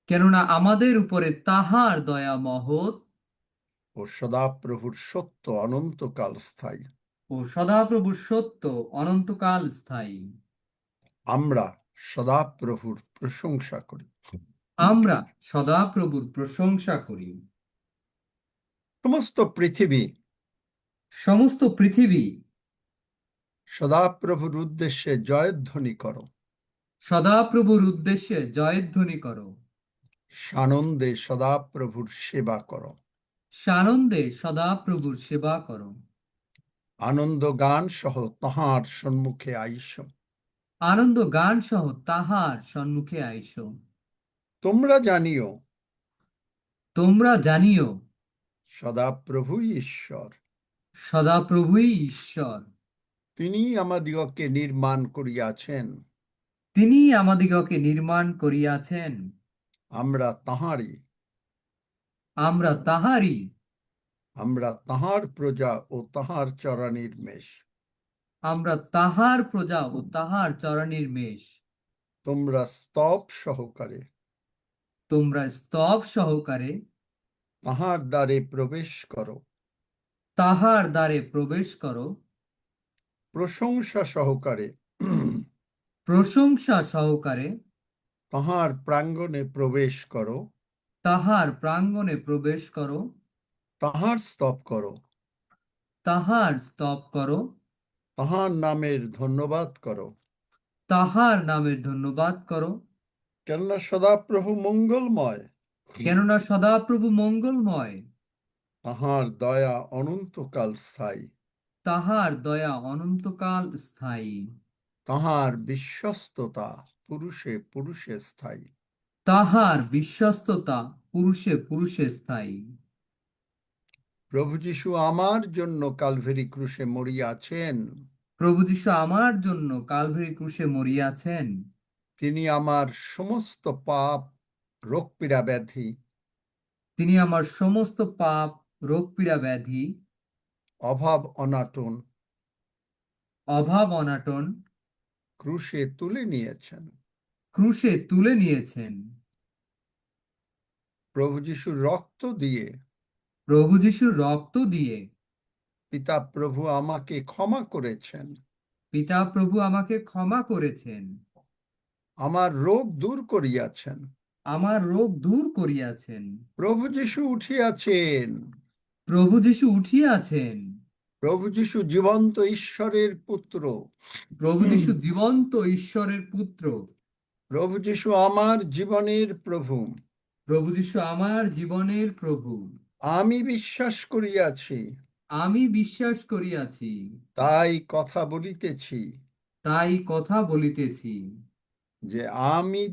কেননা আমাদের উপরে তাহার দয়া মহৎ ও সদাপ্রভুর সত্য অনন্তকাল স্থায়ী। ও সদাপ্রভুর সত্য অনন্তকাল স্থায়ী। আমরা সদাপ্রভুর প্রশংসা করি। আমরা সদাপ্রভুর প্রশংসা করি। সমস্ত পৃথিবী সমস্ত পৃথিবী সদাপ্রভুর উদ্দেশ্যে জয়ধ্বনি করো। সদাপ্রভুর উদ্দেশ্যে জয়ধ্বনি করো। সানন্দে সদাপ্রভুর সেবা করো। সানন্দে সদাপ্রভুর সেবা করো। আনন্দ গান সহ তাহার সম্মুখে আইস। আনন্দ গান সহ তাহার সম্মুখে আইসো। তোমরা জানিও তোমরা জানিও সদাপ্রভুই ঈশ্বর। সদাপ্রভুই ঈশ্বর। তিনি আমাদিগকে নির্মাণ করিয়াছেন। তিনি আমাদিগকে নির্মাণ করিয়াছেন। আমরা তাহারই। আমরা তাহারই। আমরা তাহার প্রজা ও তাহার চরণের মেষ। আমরা তাহার প্রজা ও তাহার চরণের মেষ। তোমরা স্তব সহকারে তোমরা স্তব সহকারে তাহার দ্বারে প্রবেশ করো। তাহার দ্বারে প্রবেশ করো। প্রশংসা সহকারে প্রশংসা সহকারে তাহার প্রাঙ্গণে প্রবেশ করো। তাহার প্রাঙ্গণে প্রবেশ করো। তাহার স্তব করো। তাহার স্তব করো। তাহার নামের ধন্যবাদ করো। তাহার নামের ধন্যবাদ করো। কেননা সদাপ্রভু মঙ্গলময়। কেননা সদাপ্রভু মঙ্গলময়। তাহার দয়া অনন্তকাল স্থায়ী। তাহার দয়া অনন্তকাল স্থায়ী। তাহার বিশ্বস্ততা পুরুষে পুরুষে স্থায়ী। তাহার বিশ্বস্ততা পুরুষে পুরুষে স্থায়ী। প্রভু যীশু আমার জন্য কালভেরি ক্রুশে মরিয়াছেন। প্রভু যীশু আমার জন্য কালভারি ক্রুশে মরিয়াছেন। তিনি আমার সমস্ত পাপ, রোগ পীড়া ব্যাধি, তিনি আমার সমস্ত পাপ, রোগ পীড়া ব্যাধি, অভাব অনাটন অভাব অনাটন ক্রুশে তুলে নিয়েছেন। ক্রুশে তুলে নিয়েছেন। প্রভু যীশুর রক্ত দিয়ে প্রভু যীশুর রক্ত দিয়ে পিতা প্রভু আমাকে ক্ষমা করেছেন। পিতা প্রভু আমাকে ক্ষমা করেছেন। আমার রোগ দূর করিয়াছেন। আমার রোগ দূর করিয়াছেন। প্রভু যীশু উঠিয়াছেন। প্রভু যীশু উঠিয়াছেন। প্রভু যীশু জীবন্ত ঈশ্বরের পুত্র। প্রভু যীশু জীবন্ত ঈশ্বরের পুত্র। প্রভু যীশু আমার জীবনের প্রভু। প্রভু যীশু আমার জীবনের প্রভু। আমি বিশ্বাস করিয়াছি, আমি বিশ্বাস করিয়াছি, তাই কথা বলিতেছি তাই কথা বলিতেছি। যে আমি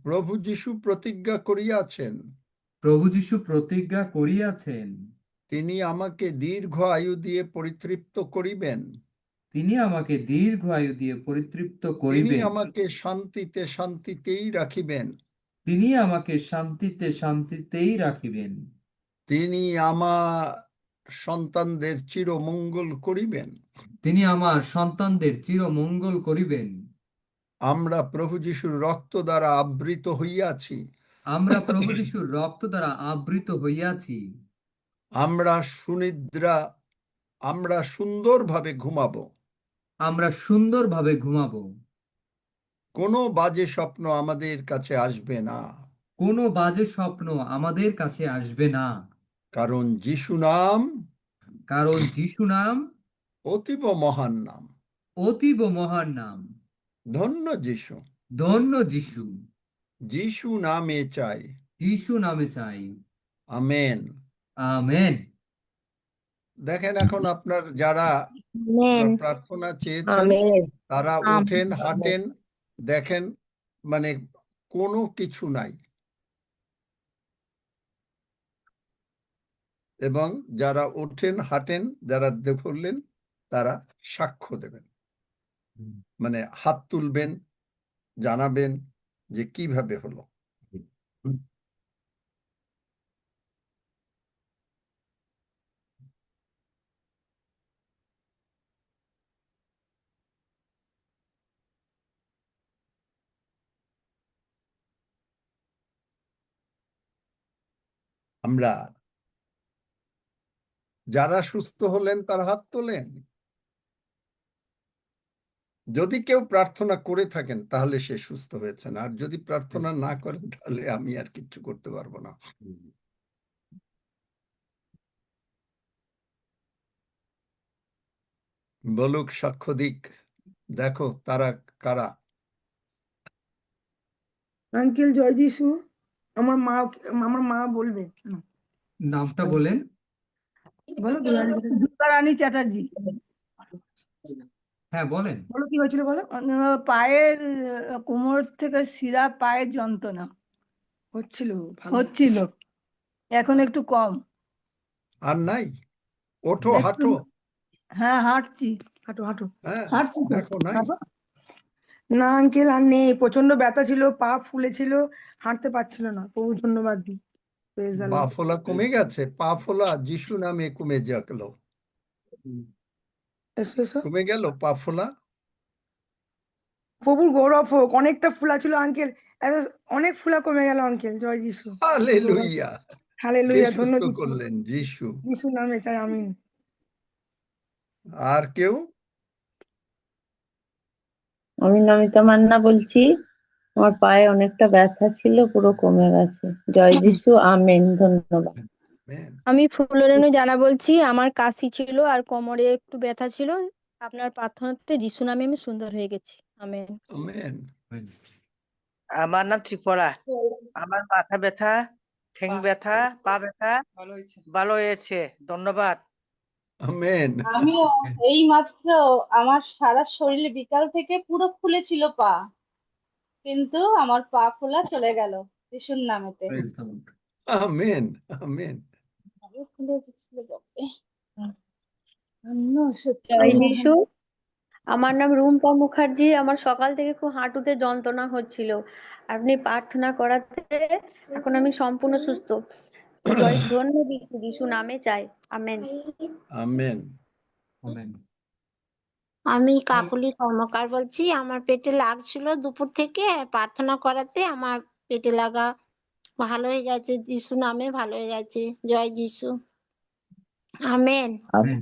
প্রভু যীশু প্রতিজ্ঞা করিয়াছেন, প্রভু যীশু প্রতিজ্ঞা করিয়াছেন, তিনি আমাকে দীর্ঘ আয়ু দিয়ে পরিতৃপ্ত করিবেন। তিনি আমাকে দীর্ঘ আয়ু দিয়ে পরিতৃপ্ত তিনি করিবেন। আমাকে শান্তিতে শান্তিতেই রাখিবেন। তিনি আমাকে শান্তিতে শান্তিতেই রাখিবেন। তিনি আমার সন্তানদের চিরমঙ্গল করিবেন। তিনি আমার সন্তানদের চির মঙ্গল করিবেন। আমরা প্রভু যীশুর রক্ত দ্বারা আবৃত হইয়াছি। আমরা প্রভু যীশুর রক্ত দ্বারা আবৃত হইয়াছি। আমরা সুনিদ্রা আমরা সুন্দরভাবে ঘুমাবো। আমরা সুন্দরভাবে ঘুমাবো। কোনো বাজে স্বপ্ন আমাদের কাছে আসবে না। কোনো বাজে স্বপ্ন আমাদের কাছে আসবে না। কারণ যিশু নাম কারণ যিশু নাম অতীব মহান নাম। অতীব মহান নাম। ধন্য যিশু। ধন্য যিশু। যিশু নামে চাই। যিশু নামে চাই। আমেন। আমেন। দেখেন, এখন আপনার যারা আমেন। প্রার্থনা চেয়েছেন আমেন। তারা ওঠেন, আমেন। হাঁটেন। দেখেন, মানে কোনো কিছু নাই। এবং যারা ওঠেন, হাঁটেন, যারা দেখলেন তারা সাক্ষ্য দেবেন, মানে হাত তুলবেন, জানাবেন যে কিভাবে হলো। আমরা যারা সুস্থ হলেন তারা হাত তোলেন। যদি কেউ প্রার্থনা করে থাকেন তাহলে সে সুস্থ হয়েছেন, আর যদি প্রার্থনা না করেন তাহলে আমি আর কিচ্ছু করতে পারবো না। বলুক, সাক্ষ্য দিক, দেখো তারা কারা। আঙ্কেল জয় যিশু। আমার মা বলবে। নামটা বলেন। বলো দুর্গারানী চ্যাটার্জি। হ্যাঁ বলেন। বলো কি হয়েছিল বলো। পায়ের কোমর থেকে শিরা, পায়ের যন্ত্রণা হচ্ছিল, এখন একটু কম। আর নাই? ওঠো, একটু, হাঁটো। হ্যাঁ হাঁটছি। হাঁটো হাঁটো। হ্যাঁ, হাঁটছি তো। দেখো নাই? হাঁটো। না আঙ্কেল আর নেই, প্রচন্ড ব্যথা ছিল, পা ফুলেছিল, হাঁটতে পারছিল না। প্রভু ধন্যবাদ দিই। Praise the পা Lord. ফোলা কমে গেছে? পা ফোলা যিশু নামে কমে গেল। এসো এসো। কমে গেল পা ফোলা? প্রভুর গৌরব হোক, অনেকটা ফুলা ছিল আঙ্কেল, অনেক ফুলা কমে গেল আঙ্কেল। জয় যিশু। হালেলুয়া! কে হালেলুয়া, ধন্য সুস্থ যিশু। করলেন? যিশু। যিশু নামে চাই, আমিন। আর কেউ? আমি নমিতা মান্না বলছি। আমার পায়ে অনেকটা ব্যথা ছিল, পুরো কমে গেছে। জয় যিশু, আমেন, ধন্যবাদ। আমেন। আমি ফুলরেনু জানা বলছি। আমার কাশি ছিল আর কোমরে একটু ব্যথা ছিল, আপনার প্রার্থনাতে যিশু নামে আমি সুন্দর হয়ে গেছি। আমেন। আমেন। আমার নাম ত্রিপুরা। আমার মাথা ব্যথা, ঠ্যাং ব্যথা, পা ব্যথা ভালো হয়েছে। ধন্যবাদ। আমেন। আমিও এই মাত্র, আমার সারা শরীরে বিকাল থেকে পুরো ফুলেছিল পা, কিন্তু আমার পা ফোলা চলে গেল যিশুর নামেতে। Praise the Lord. Amen. Amen. ফুলে গেছিল বাপরে। সত্যি জয় যিশু। আমার নাম রুম্পা মুখার্জি। আমার সকাল থেকে খুব হাঁটুতে যন্ত্রণা হচ্ছিল, আপনি প্রার্থনা করাতে এখন আমি সম্পূর্ণ সুস্থ। জয়, ধন্য যিশু, যিশু নামে চাই, আমেন। আমেন। আমেন। আমি কাকুলি কর্মকার বলছি। আমার পেটে লাগছিল দুপুর থেকে, প্রার্থনা করাতে আমার পেটে লাগা ভালো হয়ে গেছে। যিশু নামে ভালো হয়ে গেছে। জয় যিশু, আমেন। আমেন।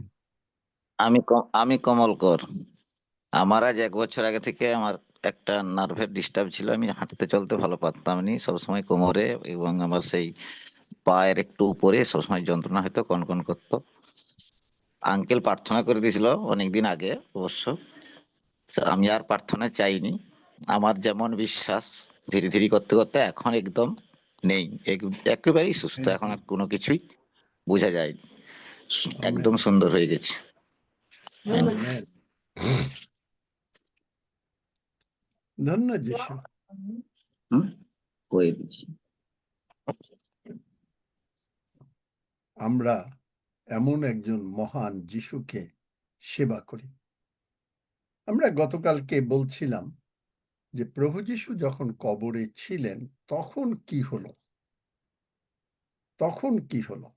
আমি কমল কর। আমার আজ 1 বছর আগে থেকে আমার একটা নার্ভের ডিস্টার্ব ছিল, আমি হাঁটতে চলতে ভালো পারতাম নি, সবসময় কোমরে এবং আমার সেই পায়ের একটু উপরে সবসময় যন্ত্রণা হতো, কনকন করতো। আঙ্কেল প্রার্থনা করে দিয়েছিল অনেকদিন আগে অবশ্য, আমি আর প্রার্থনা চাইনি। আমার যেমন বিশ্বাস ধীরে ধীরে করতে করতে এখন একদম নেই, একেবারেই সুস্থ, এখন আর কোনো কিছুই বোঝা যায়নি, একদম সুন্দর হয়ে গেছে। আমেন। ধন্য যিশু। হয়ে গেছে। আমরা এমন একজন মহান যিশুকে সেবা করি। আমরা গতকালকে বলছিলাম যে প্রভু যিশু যখন কবরে ছিলেন তখন কি হলো, তখন কি হলো।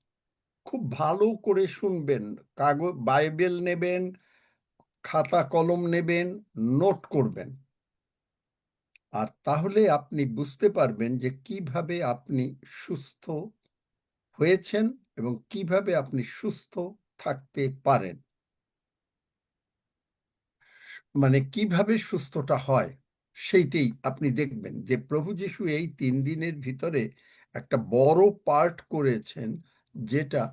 খুব ভালো করে শুনবেন, কাগজ বাইবেল নেবেন, খাতা কলম নেবেন, নোট করবেন, আর তাহলে আপনি বুঝতে পারবেন যে কিভাবে আপনি সুস্থ হয়েছেন এবং কিভাবে আপনি সুস্থ থাকতে পারেন, মানে কিভাবে সুস্থটা হয় সেইটাই আপনি দেখবেন যে প্রভু যিশু এই 3 দিনের ভিতরে একটা বড় পার্ট করেছেন, যেটা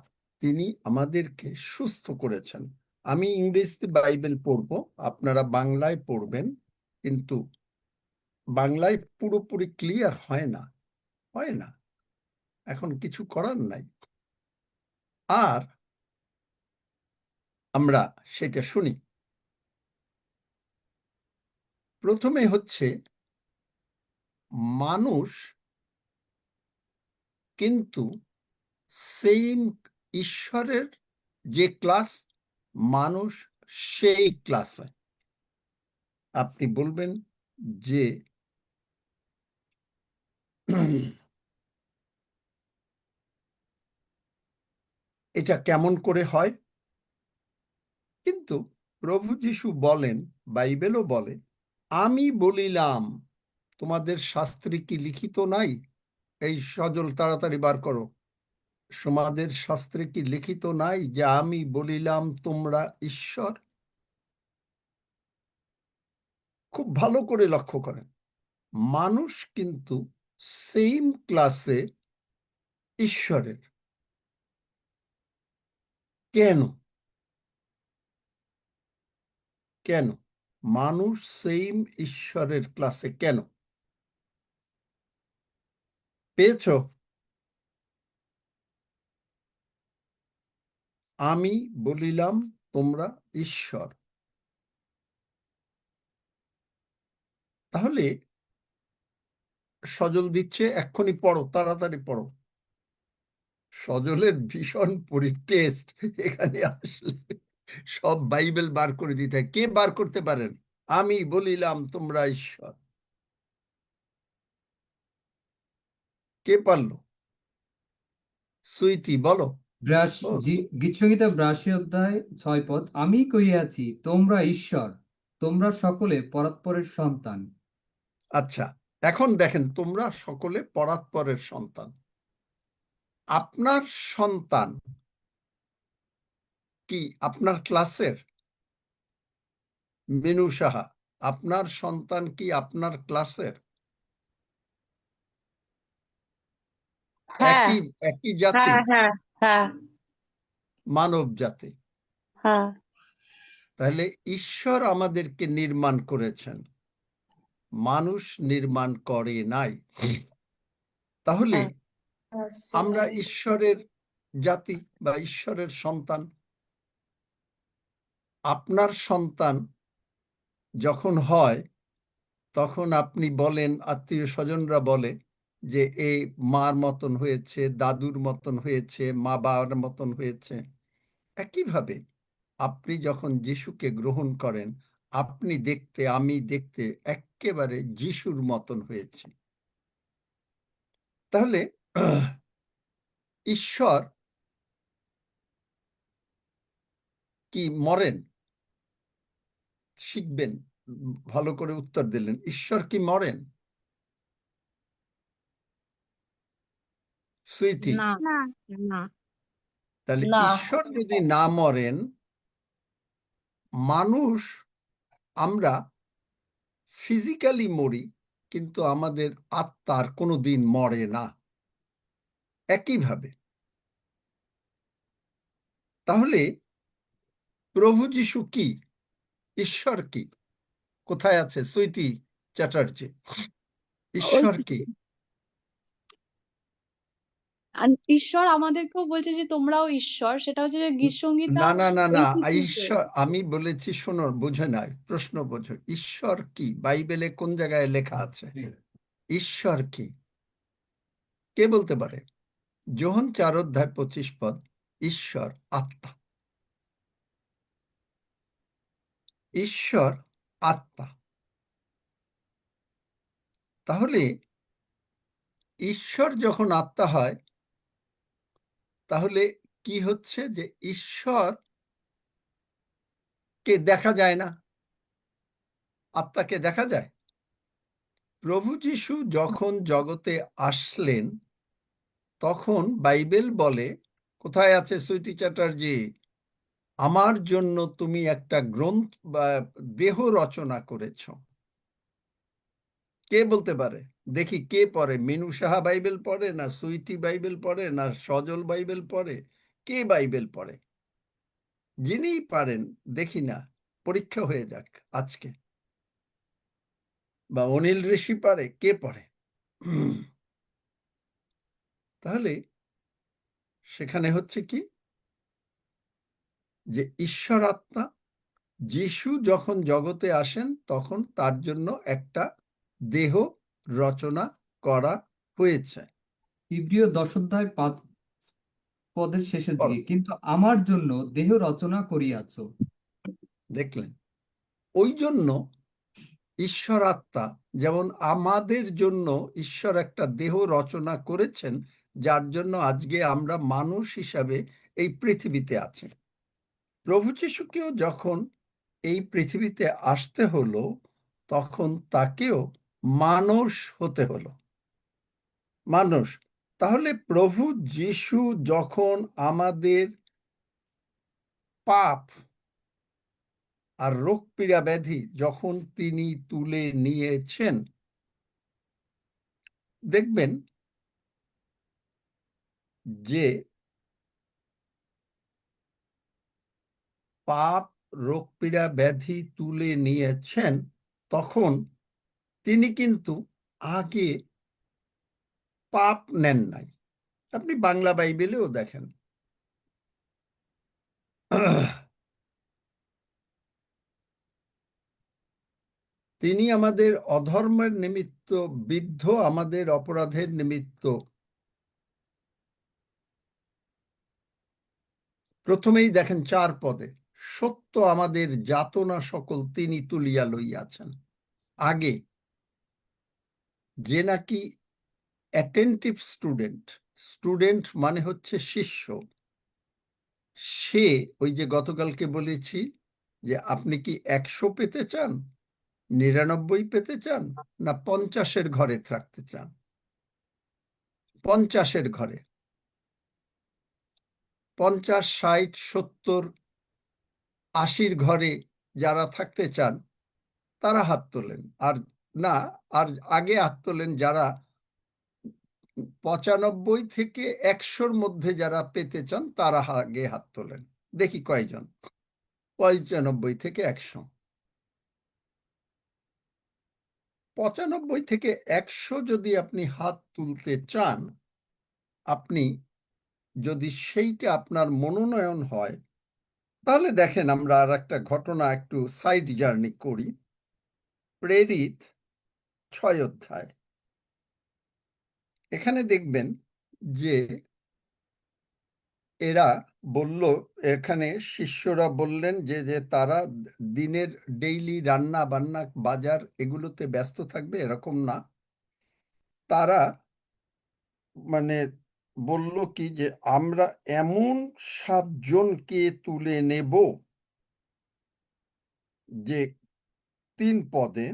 তিনি আমাদেরকে সুস্থ করেছেন। আমি ইংরেজিতে বাইবেল পড়ব, আপনারা বাংলায় পড়বেন, কিন্তু বাংলায় পুরোপুরি ক্লিয়ার হয় না, হয় না, এখন কিছু করার নাই। আর আমরা সেটা শুনি। প্রথমে হচ্ছে, মানুষ কিন্তু সেম ঈশ্বরের যে ক্লাস, মানুষ সেই ক্লাসে। আপনি বলবেন যে এটা কেমন করে হয়, কিন্তু প্রভু যিশু বলেন, বাইবেলও বলে, আমি বলিলাম তোমাদের শাস্ত্রে কি লিখিত নাই? এই সজল তাড়াতাড়ি বার করো। সমাজের শাস্ত্রে কি লিখিত নাই যে আমি বলিলাম তোমরা ঈশ্বর? খুব ভালো করে লক্ষ্য করেন, মানুষ কিন্তু সেম ক্লাসে ঈশ্বরের। কেন? কেন মানুষ সেম ঈশ্বরের ক্লাসে কেন? পেয়েছো? আমি বলিলাম তোমরা ঈশ্বর। তাহলে সজল দিচ্ছে, এক্ষুনি পড়ো, তাড়াতাড়ি পড়ো। সজলের ভীষণ টেস্ট এখানে আসলে সব বাইবেল বার করে দিতে হয়। কে বার করতে পারেন? আমি বলিলাম তোমরা ঈশ্বর। কে পারলো? সুইটি বলো। ও, গীতসংহিতা 82 অধ্যায় 6 পদ, আমি কহিয়াছি তোমরা ঈশ্বর, তোমরা সকলে পরাৎপরের সন্তান। আচ্ছা, এখন দেখেন, তোমরা সকলে পরাৎপরের সন্তান। আপনার সন্তান কি আপনার ক্লাসের? মিনু সাহা, আপনার সন্তান কি আপনার ক্লাসের? হ্যাঁ, একই একই জাতি, হ্যাঁ, হ্যাঁ, হ্যাঁ, মানব জাতি। হ্যাঁ, তাহলে ঈশ্বর আমাদেরকে নির্মাণ করেছেন, মানুষ নির্মাণ করে নাই। তাহলে হ্যাঁ। আমরা ঈশ্বরের জাতি বা ঈশ্বরের সন্তান। আপনার সন্তান যখন হয়, তখন আপনি বলেন, আত্মীয় স্বজনরা বলে যে এ মার মতন হয়েছে, দাদুর মতন হয়েছে, মা বাবার মতন হয়েছে। একইভাবে আপনি যখন যিশুকে গ্রহণ করেন, আপনি দেখতে, আমি দেখতে একেবারে যিশুর মতন হয়েছি। তাহলে ঈশ্বর কি মরেন? শিখবেন, ভালো করে উত্তর দিলেন। ঈশ্বর কি মরেন? সুইটি, না, না, তাহলে না, ঈশ্বর যদি না মরেন, মানুষ আমরা ফিজিক্যালি মরি, কিন্তু আমাদের আত্মার কোনো দিন মরে না। একইভাবে তাহলে প্রভু যিশু কি? ঈশ্বর কি? কোথায় আছে সুইটি চ্যাটার্জি? ঈশ্বর কি? আর ঈশ্বর আমাদেরকেও বলছে যে তোমরাও ঈশ্বর, সেটা হচ্ছে যে গীতসংহিতা না না না না, 82 তে। ঈশ্বর আমি বলেছি, শোনো, বোঝে নাই, প্রশ্ন বোঝো। ঈশ্বর কি বাইবেলে কোন জায়গায় লেখা আছে? ঈশ্বর কি? কে বলতে পারে? যোহন 4 অধ্যায় 25 পদ, ঈশ্বর আত্মা। ঈশ্বর আত্মা। তাহলে ঈশ্বর যখন আত্মা হয়, তাহলে কি হচ্ছে? যে ঈশ্বর কে দেখা যায় না, আত্মাকে দেখা যায়। প্রভু যিশু যখন জগতে আসলেন, তখন বাইবেল বলে, কোথায় আছে সুইটি চ্যাটার্জি? আমার জন্য তুমি একটা গ্রন্থ বা দেহ রচনা করেছ। কে বলতে পারে? দেখি কে পড়ে? মিনু সাহা বাইবেল পড়ে, না সুইটি বাইবেল পড়ে, না সজল বাইবেল পড়ে? কে বাইবেল পড়ে? যিনিই পারেন, দেখি না, পরীক্ষা হয়ে যাক আজকে। বা অনিল ঋষি পারে? কে পড়ে? তাহলে সেখানে হচ্ছে কি, যে ঈশ্বর আত্মা, যিশু যখন জগতে আসেন, তখন তার জন্য একটা দেহ রচনা করা হয়েছে। ইব্রিয় 10 অধ্যায় 5 পদের শেষের পড়ো। দিকে, কিন্তু আমার জন্য দেহ রচনা করিয়াছ। দেখলেন? ওই জন্য ঈশ্বর আত্মা, যেমন আমাদের জন্য ঈশ্বর একটা দেহ রচনা করেছেন, যার জন্য আজকে আমরা মানুষ হিসাবে এই পৃথিবীতে আছি। প্রভু যিশুকেও যখন এই পৃথিবীতে আসতে হলো, তখন তাকেও মানুষ হতে হলো। মানুষ তাহলে প্রভু যিশু যখন আমাদের পাপ আর রোগ পীড়া ব্যাধি যখন তিনি তুলে নিয়েছেন, দেখবেন যে পাপ রোগ পীড়া ব্যাধি তুলে নিয়েছেন, তখন তিনি কিন্তু আগে পাপ নেন নাই। আপনি বাংলা বাইবেলেও দেখেন, তিনি আমাদের অধর্মের নিমিত্ত বিদ্ধ, আমাদের অপরাধের নিমিত্ত। প্রথমেই দেখেন 4 পদে, সত্য আমাদের যাতনা সকল তিনি তুলিয়া লইয়াছেন। আগে যে নাকি অ্যাটেন্টিভ স্টুডেন্ট মানে হচ্ছে শিষ্য, সে ওই যে গতকালকে বলেছি যে আপনি কি 100 পেতে চান, 99 পেতে চান, না 50-এর ঘরে থাকতে চান? 50-এর ঘরে। 50, 60, 70, 80-র ঘরে যারা থাকতে চান তারা হাত তোলেন। আর না, আর আগে হাত তোলেন যারা 95 থেকে 100-র মধ্যে যারা পেতে চান তারা আগে হাত তোলেন। দেখি কয়জন। 95 থেকে 100। 95 থেকে 100 যদি আপনি হাত তুলতে চান, আপনি যদি সেইটা আপনার মনোনয়ন হয়, তাহলে দেখেন আমরা আর একটা ঘটনা একটু সাইড জার্নি করি। প্রেরিত 6 অধ্যায়, এখানে দেখবেন যে এরা বলল, এখানে শিষ্যরা বললেন যে যে তারা দিনের ডেইলি রান্না বান্না বাজার এগুলোতে ব্যস্ত থাকবে, এরকম না। তারা মানে বলল কি যে আমরা এমন 7 জনকে তুলে নেব, যে 3 পদে,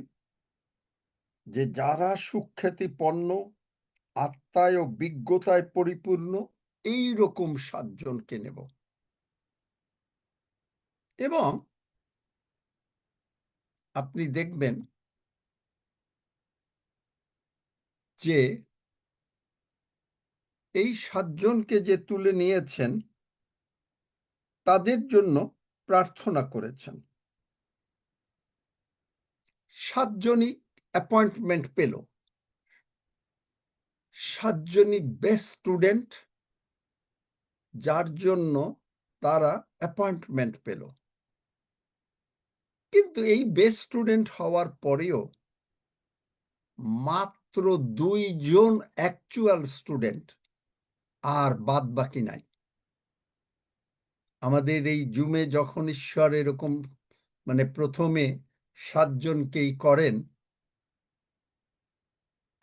যে যারা সুখ্যাতিপন্ন, আত্মায় ও বিজ্ঞতায় পরিপূর্ণ, এই রকম 7 জনকে নেব। এবং আপনি দেখবেন যে এই 7 জনকে যে তুলে নিয়েছেন তাদের জন্য প্রার্থনা করেছেন। 7 জনই অ্যাপয়েন্টমেন্ট পেল। 7 জনই বেস্ট স্টুডেন্ট, যার জন্য তারা অ্যাপয়েন্টমেন্ট পেল। কিন্তু এই বেস্ট স্টুডেন্ট হওয়ার পরেও মাত্র 2 জন অ্যাকচুয়াল স্টুডেন্ট, আর বাদ বাকি নাই। আমাদের এই জুমে যখন ঈশ্বর এরকম মানে প্রথমে 7 জনকেই করেন,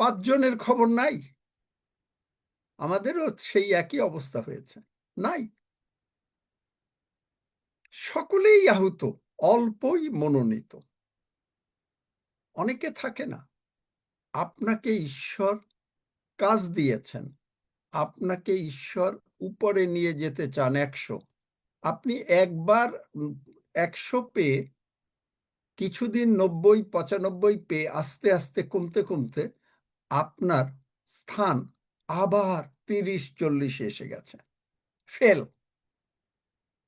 5 জনের খবর নাই। আমাদেরও সেই একই অবস্থা হয়েছে, নাই। সকলেই আহত, অল্পই মনোনীত। অনেকে থাকে না। আপনাকে ঈশ্বর কাজ দিয়েছেন, আপনাকে ঈশ্বর উপরে নিয়ে যেতে চান 100। আপনি একবার 100 পেয়ে কিছুদিন 90, 95 পেয়ে আস্তে আস্তে কমতে কমতে আপনার স্থান আবার 30-40 এসে গেছে। ফেল,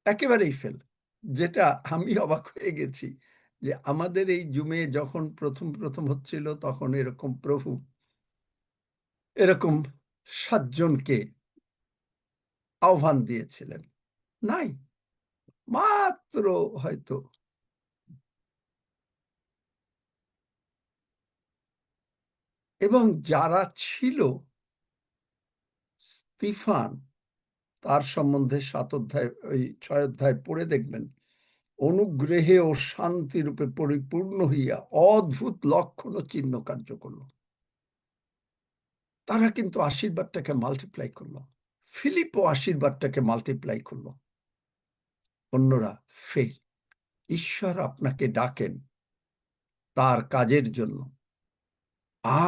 একেবারেই ফেল। যেটা আমি অবাক হয়ে গেছি যে আমাদের এই জুমে যখন প্রথম হচ্ছিল, তখন এরকম প্রভু এরকম 7 জনকে আহ্বান দিয়েছিলেন। নাই, মাত্র হয়তো। এবং যারা ছিল, স্তিফান, তার সম্বন্ধে 7 অধ্যায়, ওই 6 অধ্যায় পড়ে দেখবেন, অনুগ্রহে ও শান্তি রূপে পরিপূর্ণ হইয়া অদ্ভুত লক্ষণ ও চিহ্ন কার্য করল। তারা কিন্তু আশীর্বাদটাকে মাল্টিপ্লাই করলো। ফিলিপও আশীর্বাদটাকে মাল্টিপ্লাই করলো। অন্যরা ফেল। ঈশ্বর আপনাকে ডাকেন তার কাজের জন্য।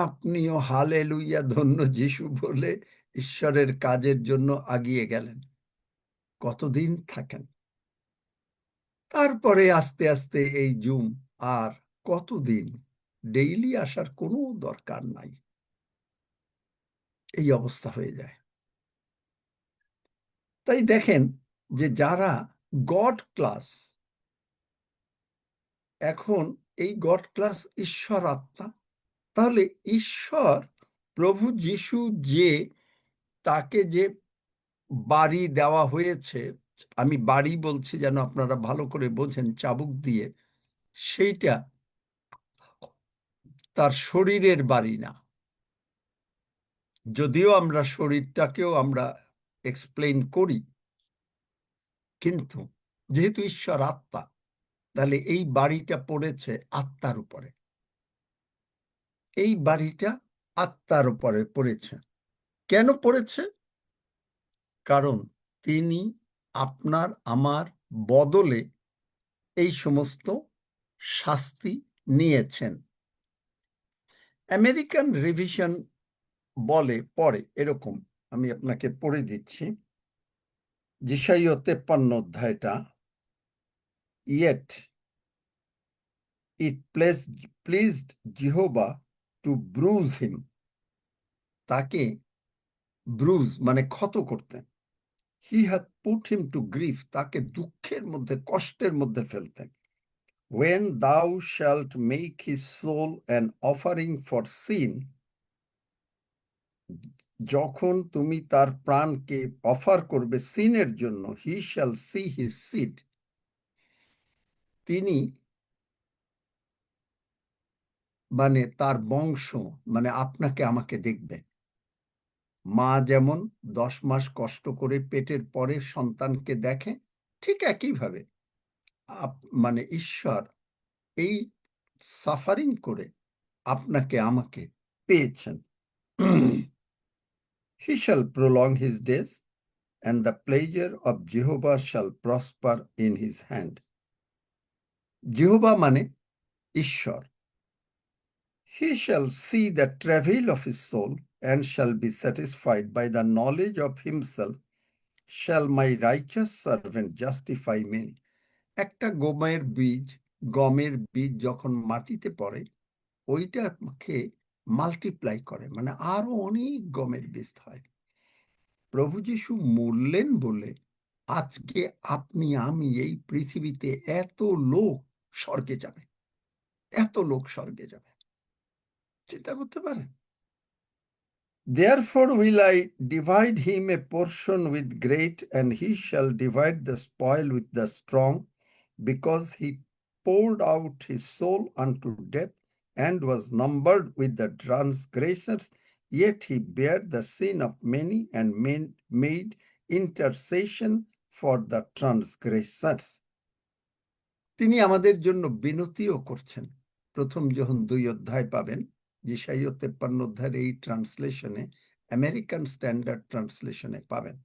আপনিও হালেলুইয়া ধন্য যিশু বলে ঈশ্বরের কাজের জন্য আগিয়ে গেলেন, কতদিন থাকেন? তারপরে আস্তে আস্তে এই জুম আর কতদিন, ডেইলি আসার কোনো দরকার নাই, এই অবস্থা হয়ে যায়। তাই দেখেন যে যারা গড ক্লাস, এখন এই গড ক্লাস ঈশ্বর আত্মা, তাহলে ঈশ্বর প্রভু যিশু যে তাকে যে বাড়ি দেওয়া হয়েছে, আমি বাড়ি বলছি যেন আপনারা ভালো করে বোঝেন, চাবুক দিয়ে, সেইটা তার শরীরের বাড়ি না। যদিও আমরা শরীরটাকেও আমরা এক্সপ্লেইন করি, কিন্তু যেহেতু ঈশ্বর আত্মা, তাহলে এই বাড়িটা পড়েছে আত্মার উপরে, এই বাড়িটা আত্মার উপরে পড়েছে। কেন পড়েছে? কারণ তিনি আপনার আমার বদলে এই সমস্ত শাস্তি নিয়েছেন। আমেরিকান রিভিশন বলে পড়ে এরকম, আমি আপনাকে পড়ে দিচ্ছি, যিশাইয় 53 অধ্যায়টা। Yet it pleased Jehovah to bruise him, তাকে ব্রুজ মানে ক্ষত করতেন। He hath put him to grief, তাকে দুঃখের মধ্যে, কষ্টের মধ্যে ফেলতেন। When thou shalt make his soul an offering for sin, যখন তুমি তার প্রাণকে অফার করবে সিনের জন্য, he shall see his seed, তিনি মানে তার বংশ, মানে আপনাকে আমাকে দেখবে। মা যেমন 10 মাস কষ্ট করে পেটের পরে সন্তানকে দেখে, ঠিক একইভাবে মানে ঈশ্বর এই সাফারিং করে আপনাকে আমাকে পেয়েছেন। He shall prolong his days, and the pleasure of Jehovah shall prosper in his hand. Jehovah মানে ঈশ্বর। He shall see the travail of his soul, and shall be satisfied. By the knowledge of himself shall my righteous servant justify many. একটা গমের বীজ যখন মাটিতে পড়ে, ওইটাকে multiply করে, মানে আরো অনেক গমের বীজ হয়। প্রভু যিশু মরলেন বলে আজকে আপনি আমি এই পৃথিবীতে এত লোক স্বর্গে যাবে, এত লোক স্বর্গে যাবে, চিন্তা করতে পারেন? Therefore will I divide him a portion with great, and he shall divide the spoil with the strong, because he poured out his soul unto death, and was numbered with the transgressors, yet he bare the sin of many, and made intercession for the transgressors. তিনি আমাদের জন্য বিনতিও করছেন। প্রথম যোহন 2 অধ্যায় পাবেন, যিশাইয় 53 অধ্যায়ের এই ট্রান্সলেশনে, American standard ট্রান্সলেশনে পাবেন।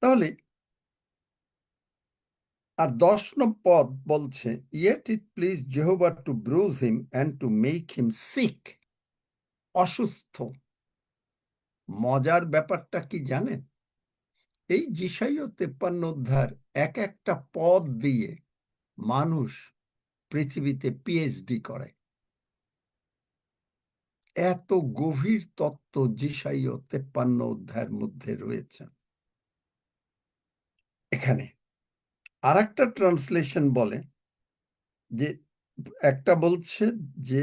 তাহলে আর 10 নম্বর পদ বলছে, yet it pleased Jehovah to bruise him and to make him sick, অসুস্থ। মজার ব্যাপারটা কি জানেন? এই যিশাইয় 53 অধ্যায়ের এক একটা পদ দিয়ে মানুষ পৃথিবীতে পিএইচডি করে। এত গভীর তত্ত্ব যিশাইয় 53 অধ্যায়ের মধ্যে রয়েছে। এখানে আর একটা ট্রান্সলেশন বলে যে, একটা বলছে যে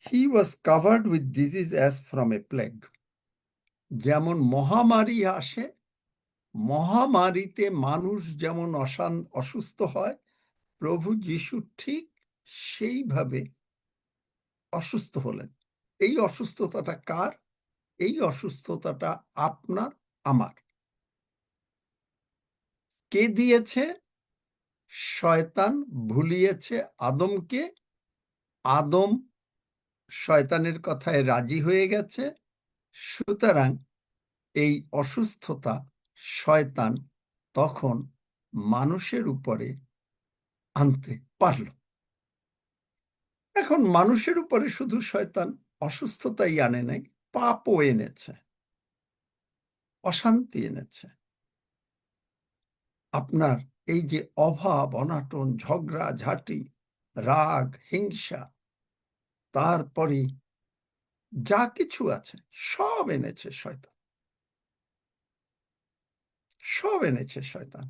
he was covered with disease as from a plague, যেমন মহামারী আসে, মহামারীতে মানুষ যেমন অসুস্থ হয়, প্রভু যিশু ঠিক সেইভাবে অসুস্থ হলেন। এই অসুস্থতাটা কার? এই অসুস্থতাটা আপনার আমার। কে দিয়েছে? শয়তান ভুলিয়েছে আদমকে, আদম শয়তানের কথায় রাজি হয়ে গেছে, সুতরাং এই অসুস্থতা শয়তান তখন মানুষের উপরে আনতে পারল। এখন মানুষের উপরে শুধু শয়তান অসুস্থতাই আনে নাই, পাপও এনেছে, অশান্তি এনেছে। আপনার এই যে অভাব, অনাটন, ঝগড়া ঝাঁটি, রাগ, হিংসা, তারপরে যা কিছু আছে সব এনেছে শয়তান, সব এনেছে শয়তান।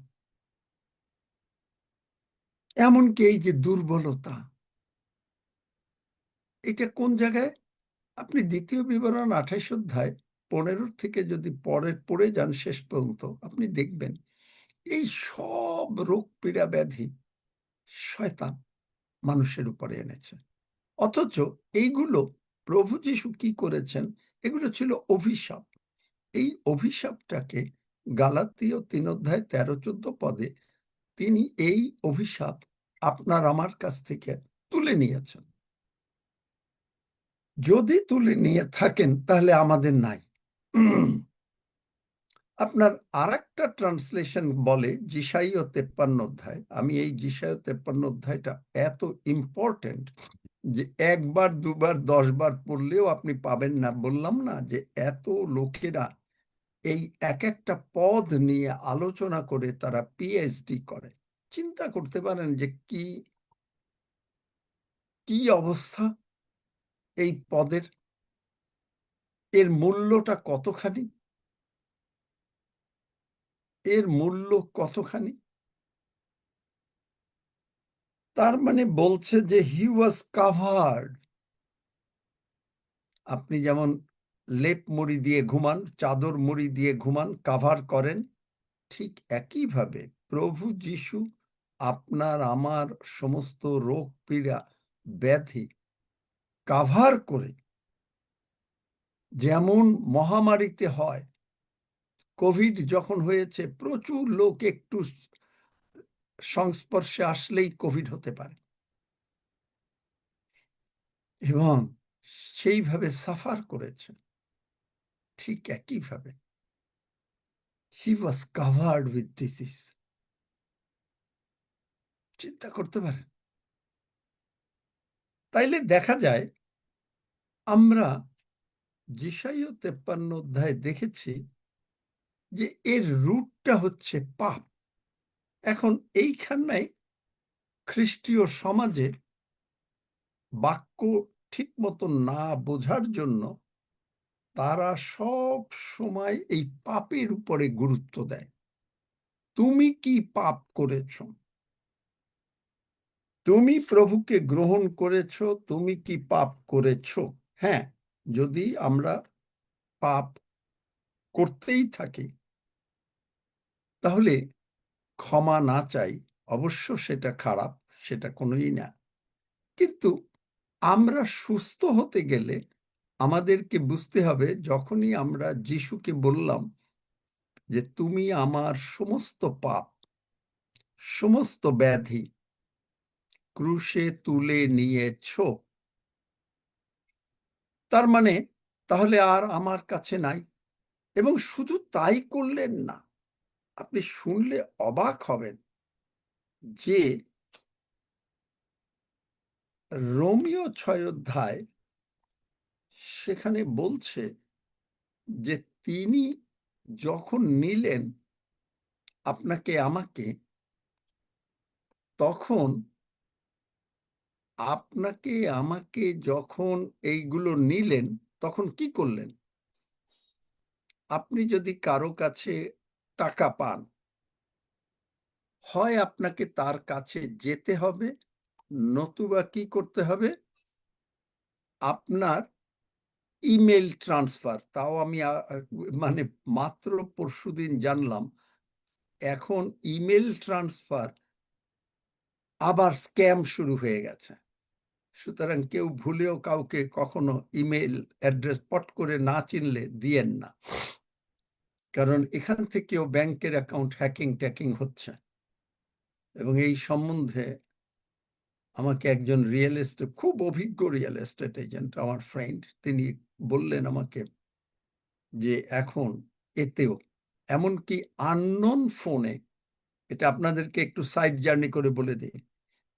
এমনকি এই যে দুর্বলতা, এটা কোন জায়গায়? আপনি দ্বিতীয় বিবরণ 28 অধ্যায় 15 থেকে যদি পড়ে যান শেষ পর্যন্ত, আপনি দেখবেন এই সব রোগ পীড়া ব্যাধি শয়তান মানুষের উপরে এনেছে। অথচ এইগুলো প্রভু যীশু কি করেছেন? এগুলো ছিল অভিশাপ। এই অভিশাপটাকে গালাতীয় 3 অধ্যায় 13-14 পদে তিনি এই অভিশাপ আপনার আমার কাছ থেকে তুলে নিয়েছেন। যদি তুলে নিয়ে থাকেন তাহলে আমাদের নাই। আপনার আরেকটা ট্রান্সলেশন বলে যিশাইয় 53 অধ্যায়। আমি এই যিশাইয় 53 অধ্যায়টা এত ইম্পর্টেন্ট যে একবার, দুবার, 10 বার পড়লেও আপনি পাবেন না। বললাম না যে এত লোকেরা এই এক একটা পদ নিয়ে আলোচনা করে তারা পিএইচডি করে। চিন্তা করতে পারেন যে কি অবস্থা এই পদের, এর মূল্যটা কতখানি, এর মূল্য কতখানি। তার মানে বলছে যে হি ওয়াজ কাভার্ড। আপনি যেমন লেপ মুড়ি দিয়ে ঘুমান, চাদর মুড়ি দিয়ে ঘুমান, কাভার করেন, ঠিক একইভাবে প্রভু যীশু আপনার আমার সমস্ত রোগ পীড়া ব্যাধি কাভার করে, যেমন মহামারীতে হয়। কোভিড যখন হয়েছে, প্রচুর লোক একটু সংস্পর্শে আসলেই কোভিড হতে পারে, এবং সেইভাবে সাফার করেছে। ঠিক একইভাবে he was covered with disease. চিন্তা করতে পারেন? তাইলে দেখা যায় আমরা যিশাইয় 53 অধ্যায় দেখেছি যে এর রুটটা হচ্ছে পাপ। এখন এইখানে খ্রিস্টীয় সমাজে বাক্য ঠিক মতো না বোঝার জন্য তারা সব সময় এই পাপের উপরে গুরুত্ব দেয়। তুমি কি পাপ করেছ? তুমি প্রভুকে গ্রহণ করেছ, তুমি কি পাপ করেছ? হ্যাঁ, যদি আমরা পাপ করতেই থাকি তাহলে ক্ষমা না চাই, অবশ্য সেটা খারাপ, সেটা কোনোই না। কিন্তু আমরা সুস্থ হতে গেলে আমাদেরকে বুঝতে হবে, যখনই আমরা যিশুকে বললাম যে তুমি আমার সমস্ত পাপ, সমস্ত ব্যাধি ক্রুশে তুলে নিয়েছ, তার মানে তাহলে আর আমার কাছে নাই। এবং শুধু তাই করলেন না, আপনি শুনলে অবাক হবেন যে রোমীয় 6 অধ্যায় সেখানে বলছে যে তিনি যখন নিলেন আপনাকে আমাকে, তখন আপনাকে আমাকে যখন এইগুলো নিলেন তখন কি করলেন? আপনি যদি কারো কাছে টাকা পান, হয় আপনাকে তার কাছে যেতে হবে, নতুবা কি করতে হবে? আপনার ইমেল ট্রান্সফার। তাও আমি মানে মাত্র পরশুদিন জানলাম এখন ইমেল ট্রান্সফার আবার স্ক্যাম শুরু হয়ে গেছে। সুতরাং কেউ ভুলেও কাউকে কখনো ইমেল অ্যাড্রেস পট করে না চিনলে দিয়েন না, কারণ এখান থেকেও ব্যাংকের অ্যাকাউন্ট হ্যাকিং হচ্ছে। এবং এই সম্বন্ধে আমাকে একজন খুব অভিজ্ঞ রিয়েল এস্টেট এজেন্ট, আমার ফ্রেন্ড, তিনি বললেন আমাকে যে এখন এতেও এমনকি আননোন ফোনে, এটা আপনাদেরকে একটু সাইড জার্নি করে বলে দিই,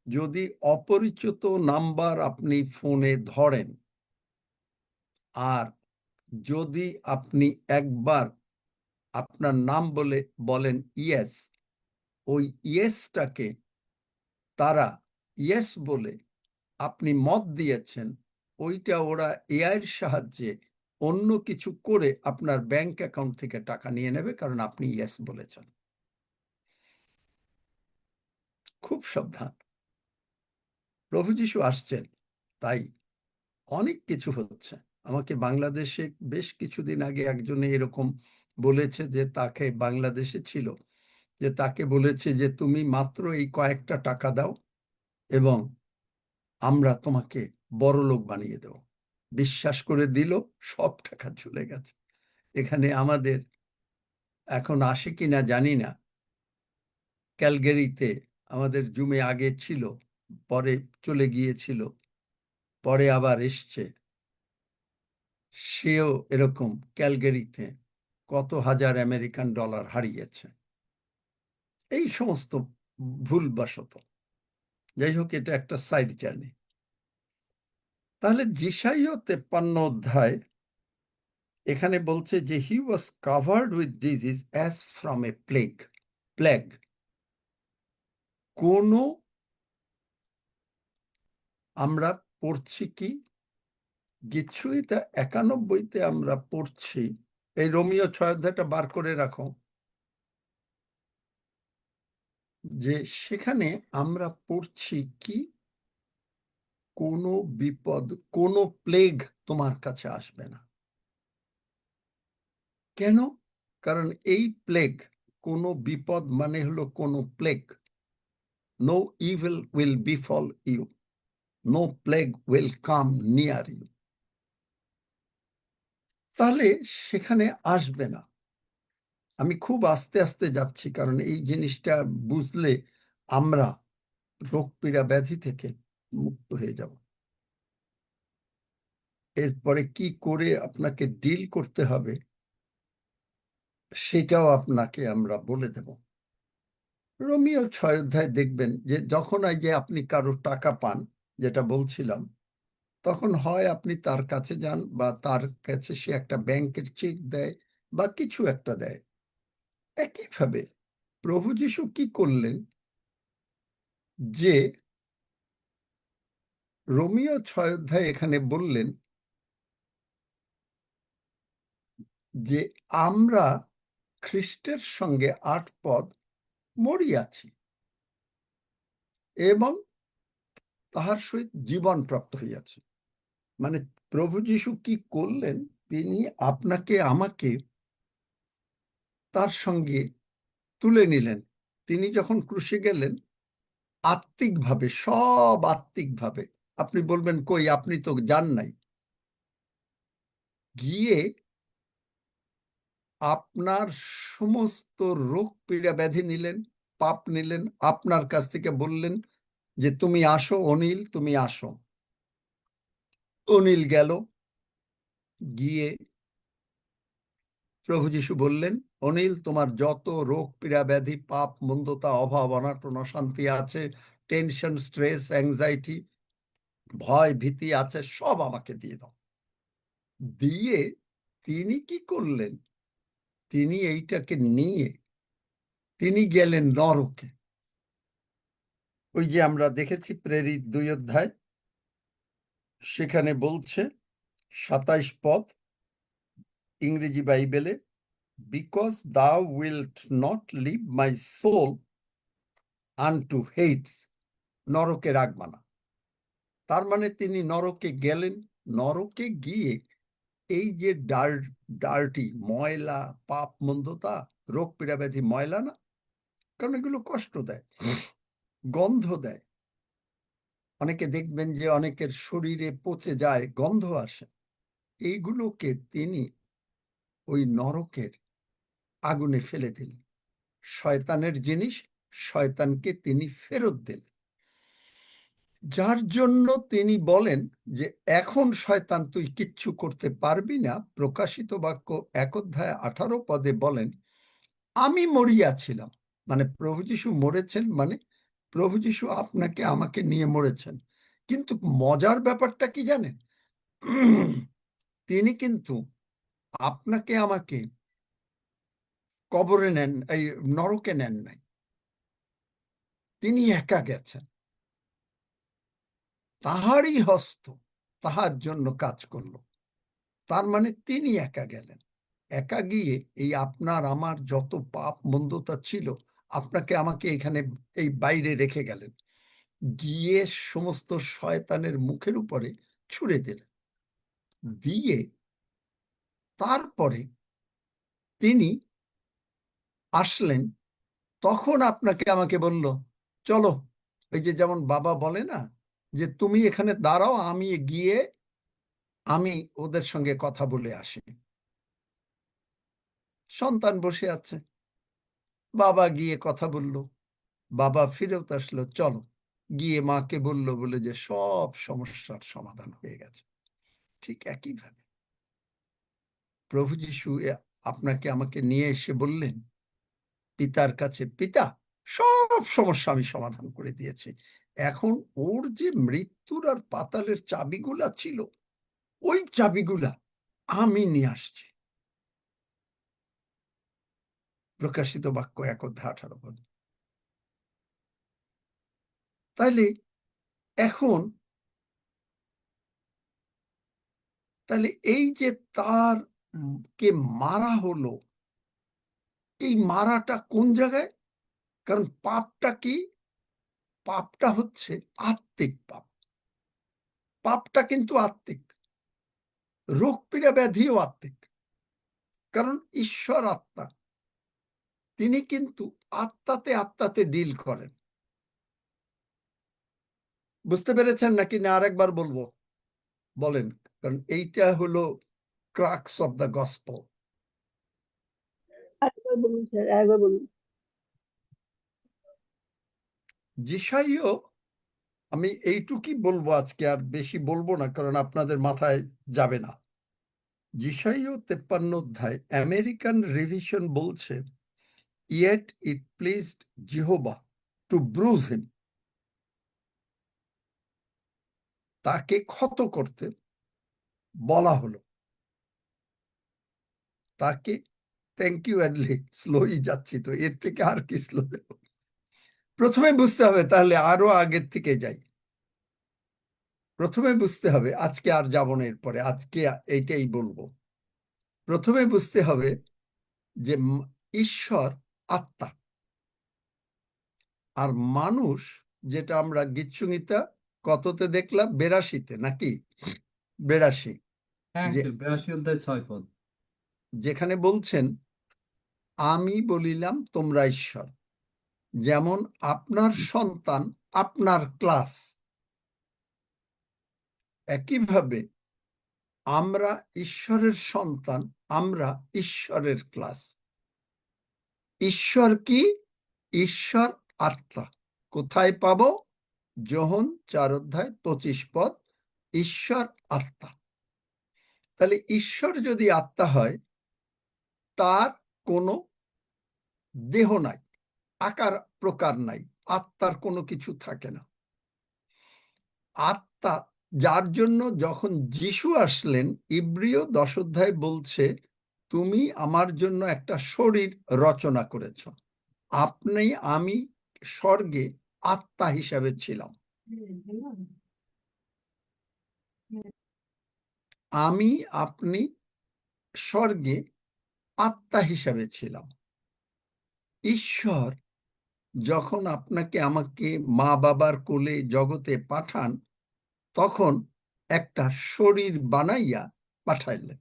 যদি অপরিচিত নাম্বার আপনি ফোনে ধরেন আর যদি আপনি একবার আপনার নাম বলে বলেন ইয়েস, ওই ইয়েসটাকে তারা ইয়েস বলে আপনি মত দিয়েছেন, ওইটা ওরা এআই এর সাহায্যে অন্য কিছু করে আপনার ব্যাংক অ্যাকাউন্ট থেকে টাকা নিয়ে নেবে, কারণ আপনি ইয়েস বলেছেন। খুব সাবধান। প্রভু যীশু আসছেন, তাই অনেক কিছু হচ্ছে। আমাকে বাংলাদেশে বেশ কিছুদিন আগে একজনে এরকম বলেছে যে তাকে বাংলাদেশে ছিল, যে তাকে বলেছে যে তুমি মাত্র এই কয়েকটা টাকা দাও এবং আমরা তোমাকে বড়লোক বানিয়ে দেব। বিশ্বাস করে দিল, সব টাকা চলে গেছে। এখানে আমাদের এখন আসে কিনা জানি না, ক্যালগেরিতে আমাদের জুমে আগে ছিল, পরে চলে গিয়েছিল, পরে আবার এসছে। সেও এরকম ক্যালগেরিতে কত হাজার আমেরিকান ডলার হারিয়েছে এই সমস্ত ভুলবশত। যাই হোক, এটা একটা সাইড জার্নি। তাহলে যিশাইয় 53 অধ্যায় এখানে বলছে যে he was covered with disease as from a plague. কোন আমরা পড়ছি কি গীতসংহিতা 91-তে আমরা পড়ছি, এই রোমিও 6 অধ্যায়টা বার করে রাখো, যে সেখানে আমরা পড়ছি কি কোনো বিপদ, কোনো প্লেগ তোমার কাছে আসবে না। কেন? কারণ এই প্লেগ, কোনো বিপদ মানে হলো কোনো plague. No evil will befall you, no plague will come near you. তাহলে সেখানে আসবে না। আমি খুব আস্তে আস্তে যাচ্ছি, কারণ এই জিনিসটা বুঝলে আমরা রোগ পীড়া ব্যাধি থেকে মুক্ত হয়ে যাব। এরপরে কি করে আপনাকে ডিল করতে হবে সেটাও আপনাকে আমরা বলে দেব। রোমিও 6 অধ্যায় দেখবেন যে যখন এই যে আপনি কারো টাকা পান, যেটা বলছিলাম, তখন হয় আপনি তার কাছে যান বা তার কাছে সে একটা ব্যাংকের চেক দেয় বা কিছু একটা দেয়। একইভাবে প্রভু যীশু কি করলেন, যে রোমিও 6 অধ্যায় এখানে বললেন যে আমরা খ্রিস্টের সঙ্গে 8 পদ মরিয়াছি এবং তাহার সহিত জীবন প্রাপ্ত হইয়াছে। মানে প্রভু যীশু কি করলেন, তিনি আপনাকে আমাকে তার সঙ্গে তুলে নিলেন। তিনি যখন ক্রুশে গেলেন, আত্মিকভাবে, সব আত্মিকভাবে। আপনি বলবেন কই, আপনি তো যান নাই। গিয়ে আপনার সমস্ত রোগ পীড়া ব্যাধি নিলেন, পাপ নিলেন, আপনার কাছ থেকে বললেন যে তুমি আসো অনিল, তুমি আসো। অনিল গেল, গিয়ে প্রভু যীশু বললেন, অনিল তোমার যত রোগ পীড়া ব্যাধি, পাপ, মন্দতা, অভাব, অনাটন, অশান্তি আছে, টেনশন, স্ট্রেস, অ্যাংজাইটি, ভয়, ভীতি আছে, সব আমাকে দিয়ে দাও। দিয়ে তিনি কি করলেন, তিনি এইটাকে নিয়ে তিনি গেলেন নরকে। ওই যে আমরা দেখেছি প্রেরিত 2 অধ্যায়, সেখানে বলছে 27 পদ ইংরেজি বাইবেলে, because thou wilt not leave my soul unto Hades, নরকে রাখবা না। তার মানে তিনি নরকে গেলেন। নরকে গিয়ে এই যে ডার্টি, ময়লা, পাপ, মন্দতা, রোগ পীড়া ব্যাধি, ময়লা না, কারণ এগুলো কষ্ট দেয়, গন্ধ দেয়। অনেকে দেখবেন যে অনেকের শরীরে পচে যায়, গন্ধ আসে। এইগুলোকে তিনি ওই নরকের আগুনে ফেলে দিলেন। শয়তানের জিনিস, শয়তানকে তিনি ফেরত দিলেন। যার জন্য তিনি বলেন যে এখন শয়তান তুই কিচ্ছু করতে পারবি না। প্রকাশিত বাক্য 1 অধ্যায় 18 পদে বলেন, আমি মরিয়াছিলাম। মানে প্রভু যীশু মরেছেন, মানে প্রভু যীশু আপনাকে আমাকে নিয়ে মরেছেন। কিন্তু মজার ব্যাপারটা কি জানেন, তিনি কিন্তু আপনাকে আমাকে কবরে নেন, এই নরকে নেন নাই, তিনি একা গেছেন। তাহারই হস্ত তাহার জন্য কাজ করলো। তার মানে তিনি একা গেলেন। একা গিয়ে এই আপনার আমার যত পাপ মন্দতা ছিল, আপনাকে আমাকে এখানে এই বাইরে রেখে গেলেন, গিয়ে সমস্ত শয়তানের মুখের উপরে ছুঁড়ে দিলেন, দিয়ে তারপরে তিনি আসলেন। তখন আপনাকে আমাকে বলল, চলো, ওই যে যেমন বাবা বলে না যে তুমি এখানে দাঁড়াও, আমি গিয়ে আমি ওদের সঙ্গে কথা বলে আসি। সন্তান বসে আছে, বাবা গিয়ে কথা বলল, বাবা ফিরত আসলো, চলো, গিয়ে মাকে বলল, বলে যে সব সমস্যার সমাধান হয়ে গেছে। ঠিক একইভাবে প্রভু যীশু আপনাকে আমাকে নিয়ে এসে বললেন পিতার কাছে, পিতা, সব সমস্যা আমি সমাধান করে দিয়েছি। এখন ওর যে মৃত্যুর আর পাতালের চাবিগুলা ছিল, ওই চাবিগুলা আমি নিয়ে আসছি। প্রকাশিত বাক্য 1:18। তাহলে এখন এই যে তার কে মারা হলো, এই মারাটা কোন জায়গায়? কারণ পাপটা কি? পাপটা হচ্ছে আত্মিক পাপ। পাপটা কিন্তু আত্মিক, রোগ পীড়া ব্যাধিও আত্মিক। কারণ ঈশ্বর আত্মা, তিনি কিন্তু আত্মাতে ডিল করেন। বুঝতে পেরেছেন নাকি না আরেকবার বলবো? বলেন, কারণ এইটা হলো ক্রাক্স অফ দ্য গসপেল। আরেকবার বলুন স্যার, আরেকবার বলুন। যিশাইও, আমি এইটুকুই বলবো আজকে, আর বেশি বলবো না, কারণ আপনাদের মাথায় যাবে না। যিশাইও 53 অধ্যায় আমেরিকান রিভিশন বলছে, yet it pleased Jehovah to bruise him, তাকে ক্ষত করতে বলা হলো। তাকে, থ্যাংক ইউ অ্যাডলি, স্লোই যাচ্ছি তো, এর থেকে আর কি স্লো দেব? প্রথমে বুঝতে হবে, তাহলে আরো আগের থেকে যাই। প্রথমে বুঝতে হবে, আজকে আর যাব না, এরপরে আজকে এইটাই বলবো। প্রথমে বুঝতে হবে যে ঈশ্বর আত্মা, আর মানুষ, যেটা আমরা গীতসংহিতা কততে দেখলাম, 82-তে নাকি 82, হ্যাঁ যে 82 অধ্যায় 6 পদ। যেখানে বলছেন, আমি বলিলাম তোমরা ঈশ্বর, যেমন আপনার সন্তান আপনার ক্লাস, একইভাবে আমরা ঈশ্বরের সন্তান, আমরা ঈশ্বরের ক্লাস। ঈশ্বর কি? ঈশ্বর আত্মা। কোথায় পাবো? যোহন 4:25 পদ, ঈশ্বর আত্মা। তাহলে ঈশ্বর যদি আত্মা হয়, তার কোনো দেহ নাই, আকার প্রকার নাই, আত্মার কোনো কিছু থাকে না। আত্মা, যার জন্য যখন যিশু আসলেন, ইব্রিয় 10 অধ্যায় বলছে, তুমি আমার জন্য একটা শরীর রচনা করেছ। আপনি, আমি স্বর্গে আত্মা হিসাবে ছিলাম। আমি, আপনি স্বর্গে আত্মা হিসাবে ছিলাম। ঈশ্বর যখন আপনাকে আমাকে মা বাবার কোলে জগতে পাঠান, তখন একটা শরীর বানাইয়া পাঠাইলেন।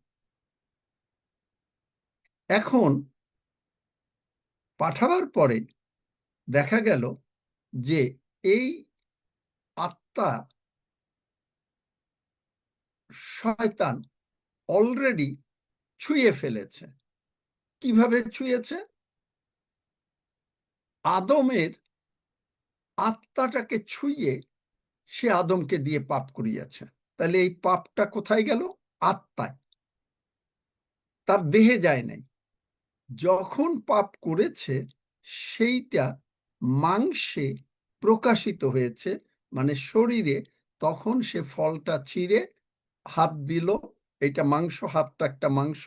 এখন পাঠাবার পরে দেখা গেল যে এই আত্মা শয়তান অলরেডি ছুঁয়ে ফেলেছে। কিভাবে ছুঁয়েছে? আদমের আত্মাটাকে ছুঁয়ে সে আদমকে দিয়ে পাপ করিয়াছে। তাহলে এই পাপটা কোথায় গেল? আত্মায়, তার দেহে যায় নাই। যখন পাপ করেছে, সেইটা মাংসে প্রকাশিত হয়েছে, মানে শরীরে। তখন সে ফলটা ছিঁড়ে হাত দিল, এটা মাংস, হাতটা একটা মাংস,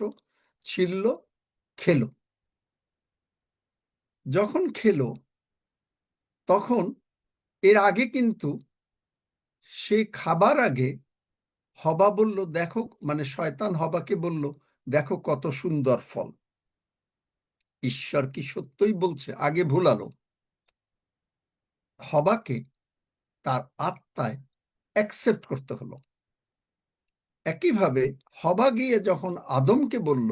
ছিলল, খেলো। যখন খেলো তখন এর আগে কিন্তু সে খাবার আগে হবা বলল, দেখো, মানে শয়তান হবাকে বলল, দেখো কত সুন্দর ফল। ঈশ্বর কি সত্যই বলছে? আগে ভুলালো। হবাকে তার আত্মায় অ্যাকসেপ্ট করতে হলো। একইভাবে হবা গিয়ে যখন আদমকে বলল,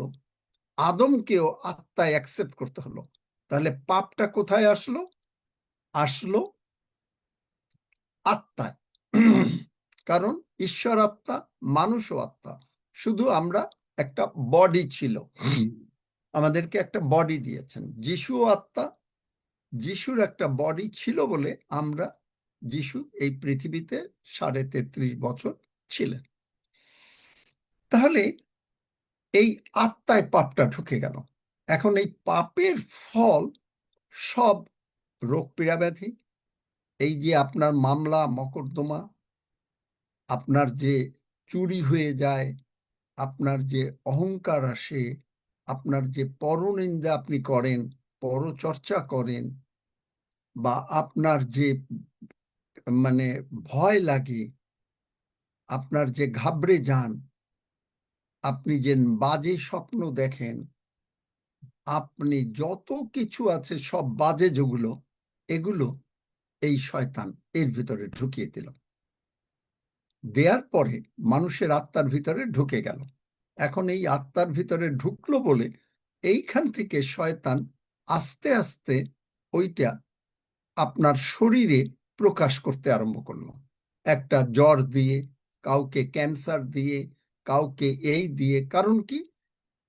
আদমকেও আত্মায় অ্যাকসেপ্ট করতে হলো। তাহলে পাপটা কোথায় আসলো? আসলো আত্মায়। কারণ ঈশ্বর আত্মা, মানুষও আত্মা, শুধু আমরা একটা বডি ছিল, আমাদেরকে একটা বডি দিয়েছেন। যিশুও আত্মা, যিশুর একটা বডি ছিল বলে আমরা, যিশু এই পৃথিবীতে 33.5 বছর ছিলেন। তাহলে এই আত্মায় পাপটা ঢুকে গেল। এখন এই পাপের ফল সব রোগ পীড়া ব্যাধি, এই যে আপনার মামলা মকদ্দমা, আপনার যে চুরি হয়ে যায়, আপনার যে অহংকার আসে, আপনার যে পরনিন্দা আপনি করেন, পরচর্চা করেন, বা আপনার যে মানে ভয় লাগে, আপনার যে ঘাবড়ে যান, আপনি যে বাজে স্বপ্ন দেখেন, আপনি যত কিছু আছে সব বাজে যেগুলো, এগুলো এই শয়তান এর ভিতরে ঢুকিয়ে দিল। দেওয়ার পরে মানুষের আত্মার ভিতরে ঢুকে গেল। এখন এই আত্মার ভিতরে ঢুকলো বলে এইখান থেকে শয়তান আস্তে আস্তে ওইটা আপনার শরীরে প্রকাশ করতে আরম্ভ করলো। একটা জ্বর দিয়ে, কাউকে ক্যান্সার দিয়ে, কাউকে এই দিয়ে। কারণ কি?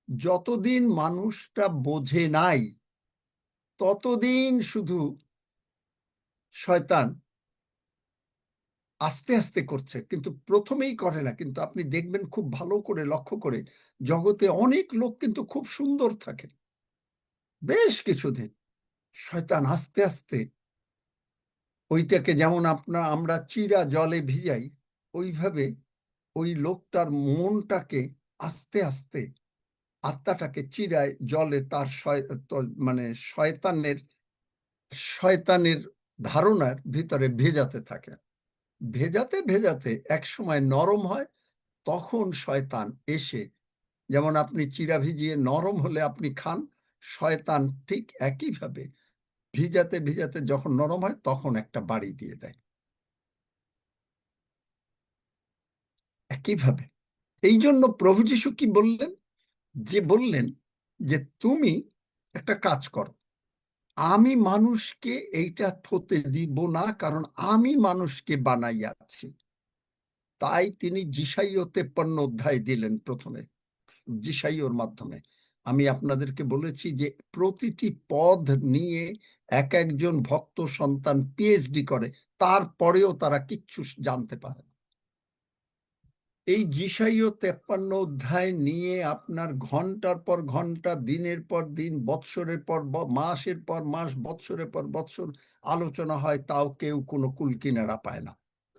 যতদিন মানুষটা বোঝে নাই ততদিন শুধু শয়তান আস্তে আস্তে করছে, কিন্তু প্রথমেই করে না। কিন্তু আপনি দেখবেন খুব ভালো করে লক্ষ্য করে, জগতে অনেক লোক কিন্তু খুব সুন্দর থাকে বেশ কিছুদিন। শয়তান আস্তে আস্তে ওইটাকে, যেমন আমরা চিরা জলে ভিজাই, ওইভাবে ওই লোকটার মনটাকে আস্তে আস্তে, আত্মাটাকে চিরায় জলে তার মানে শয়তানের ধারণার ভিতরে ভেজাতে থাকে। ভেজাতে ভেজাতে এক সময় নরম হয়, তখন শয়তান এসে, যেমন আপনি চিরা ভিজিয়ে নরম হলে আপনি খান, শয়তান ঠিক একইভাবে ভিজাতে ভিজাতে যখন নরম হয় তখন একটা বাড়ি দিয়ে দেয়। একইভাবে এই জন্য প্রভু যীশু কি বললেন? যে বললেন যে তুমি একটা কাজ করো, আমি মানুষকে এইটা হতে দিব না, কারণ আমি মানুষকে বানাইয়াছি। তাই তিনি যিশাইয় 53 অধ্যায় দিলেন প্রথমে, যিশাইয়র মাধ্যমে। আমি আপনাদেরকে বলেছি যে প্রতিটি পদ নিয়ে এক একজন ভক্ত সন্তান পিএইচডি করে, তারপরেও তারা কিচ্ছু জানতে পারে না। এই যিশাইয় 53 অধ্যায় নিয়ে আপনার ঘন্টার পর ঘন্টা, দিনের পর দিন, বৎসরের পর মাসের পর মাস, বৎসরের পর বৎসর আলোচনা হয়, তাও কেউ কোনো কুলকিনারা পায় না।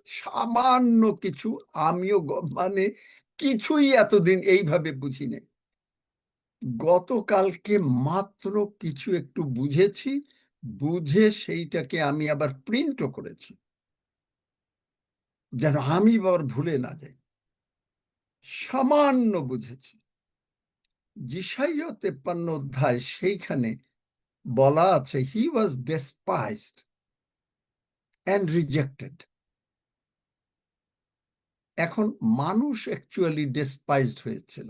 সামান্য কিছু, আমিও মানে কিছুই এতদিন এইভাবে বুঝি নাই। গতকালকে মাত্র কিছু একটু বুঝেছি, বুঝে সেইটাকে আমি আবার প্রিন্টও করেছি, যেন আমি আবার ভুলে না যাই। সামান্য বুঝেছি। যিশাইয় 53 অধ্যায়, সেইখানে বলা আছে, হি ওয়াজ ডেসপাইজড অ্যান্ড রিজেক্টেড। এখন মানুষ অ্যাকচুয়ালি ডেসপাইজড হয়েছিল,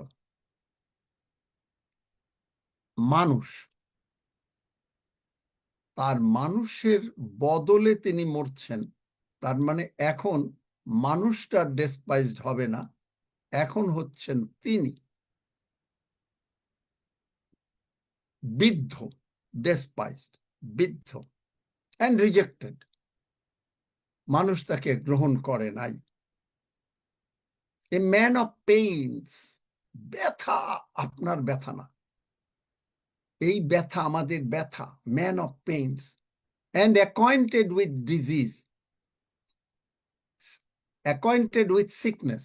মানুষ, তার মানুষের বদলে তিনি মরছেন। তার মানে এখন মানুষটা ডেসপাইজড হবে না, এখন হচ্ছেন তিনি বিদ্ধ, ডেসপাইজড, বিদ্ধ অ্যান্ড রিজেক্টেড। মানুষ তাকে গ্রহণ করে নাই। এ ম্যান অফ পেইনস, ব্যথা, আপনার ব্যথা না, এই ব্যথা আমাদের ব্যথা। Man of pains and acquainted with disease, acquainted with sickness,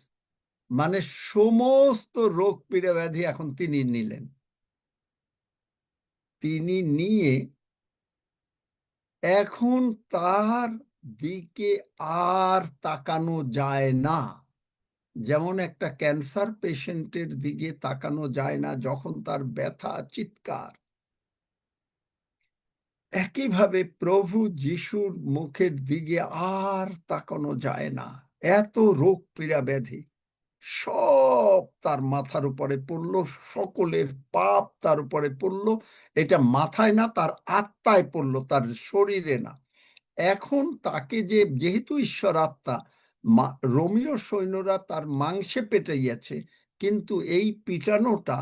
মানে সমস্ত রোগ পীড়া ব্যাধি এখন তিনি নিলেন। তিনি নিয়ে এখন তার দিকে আর তাকানো যায় না। যেমন একটা ক্যান্সার পেশেন্টের দিকে তাকানো যায় না যখন তার ব্যথা চিৎকার, একইভাবে প্রভু যিশুর মুখের দিকে আর তাকানো যায় না। এত রোগ পীড়া ব্যাধি সব তার মাথার উপরে পড়লো, সকলের পাপ তার উপরে পড়লো। এটা মাথায় না, তার আত্মায় পড়লো, তার শরীরে না। এখন তাকে যেহেতু ঈশ্বর আত্মা, রোমীয় সৈন্যরা তার মাংসে পেটাইয়াছে, কিন্তু এই পিটানোটা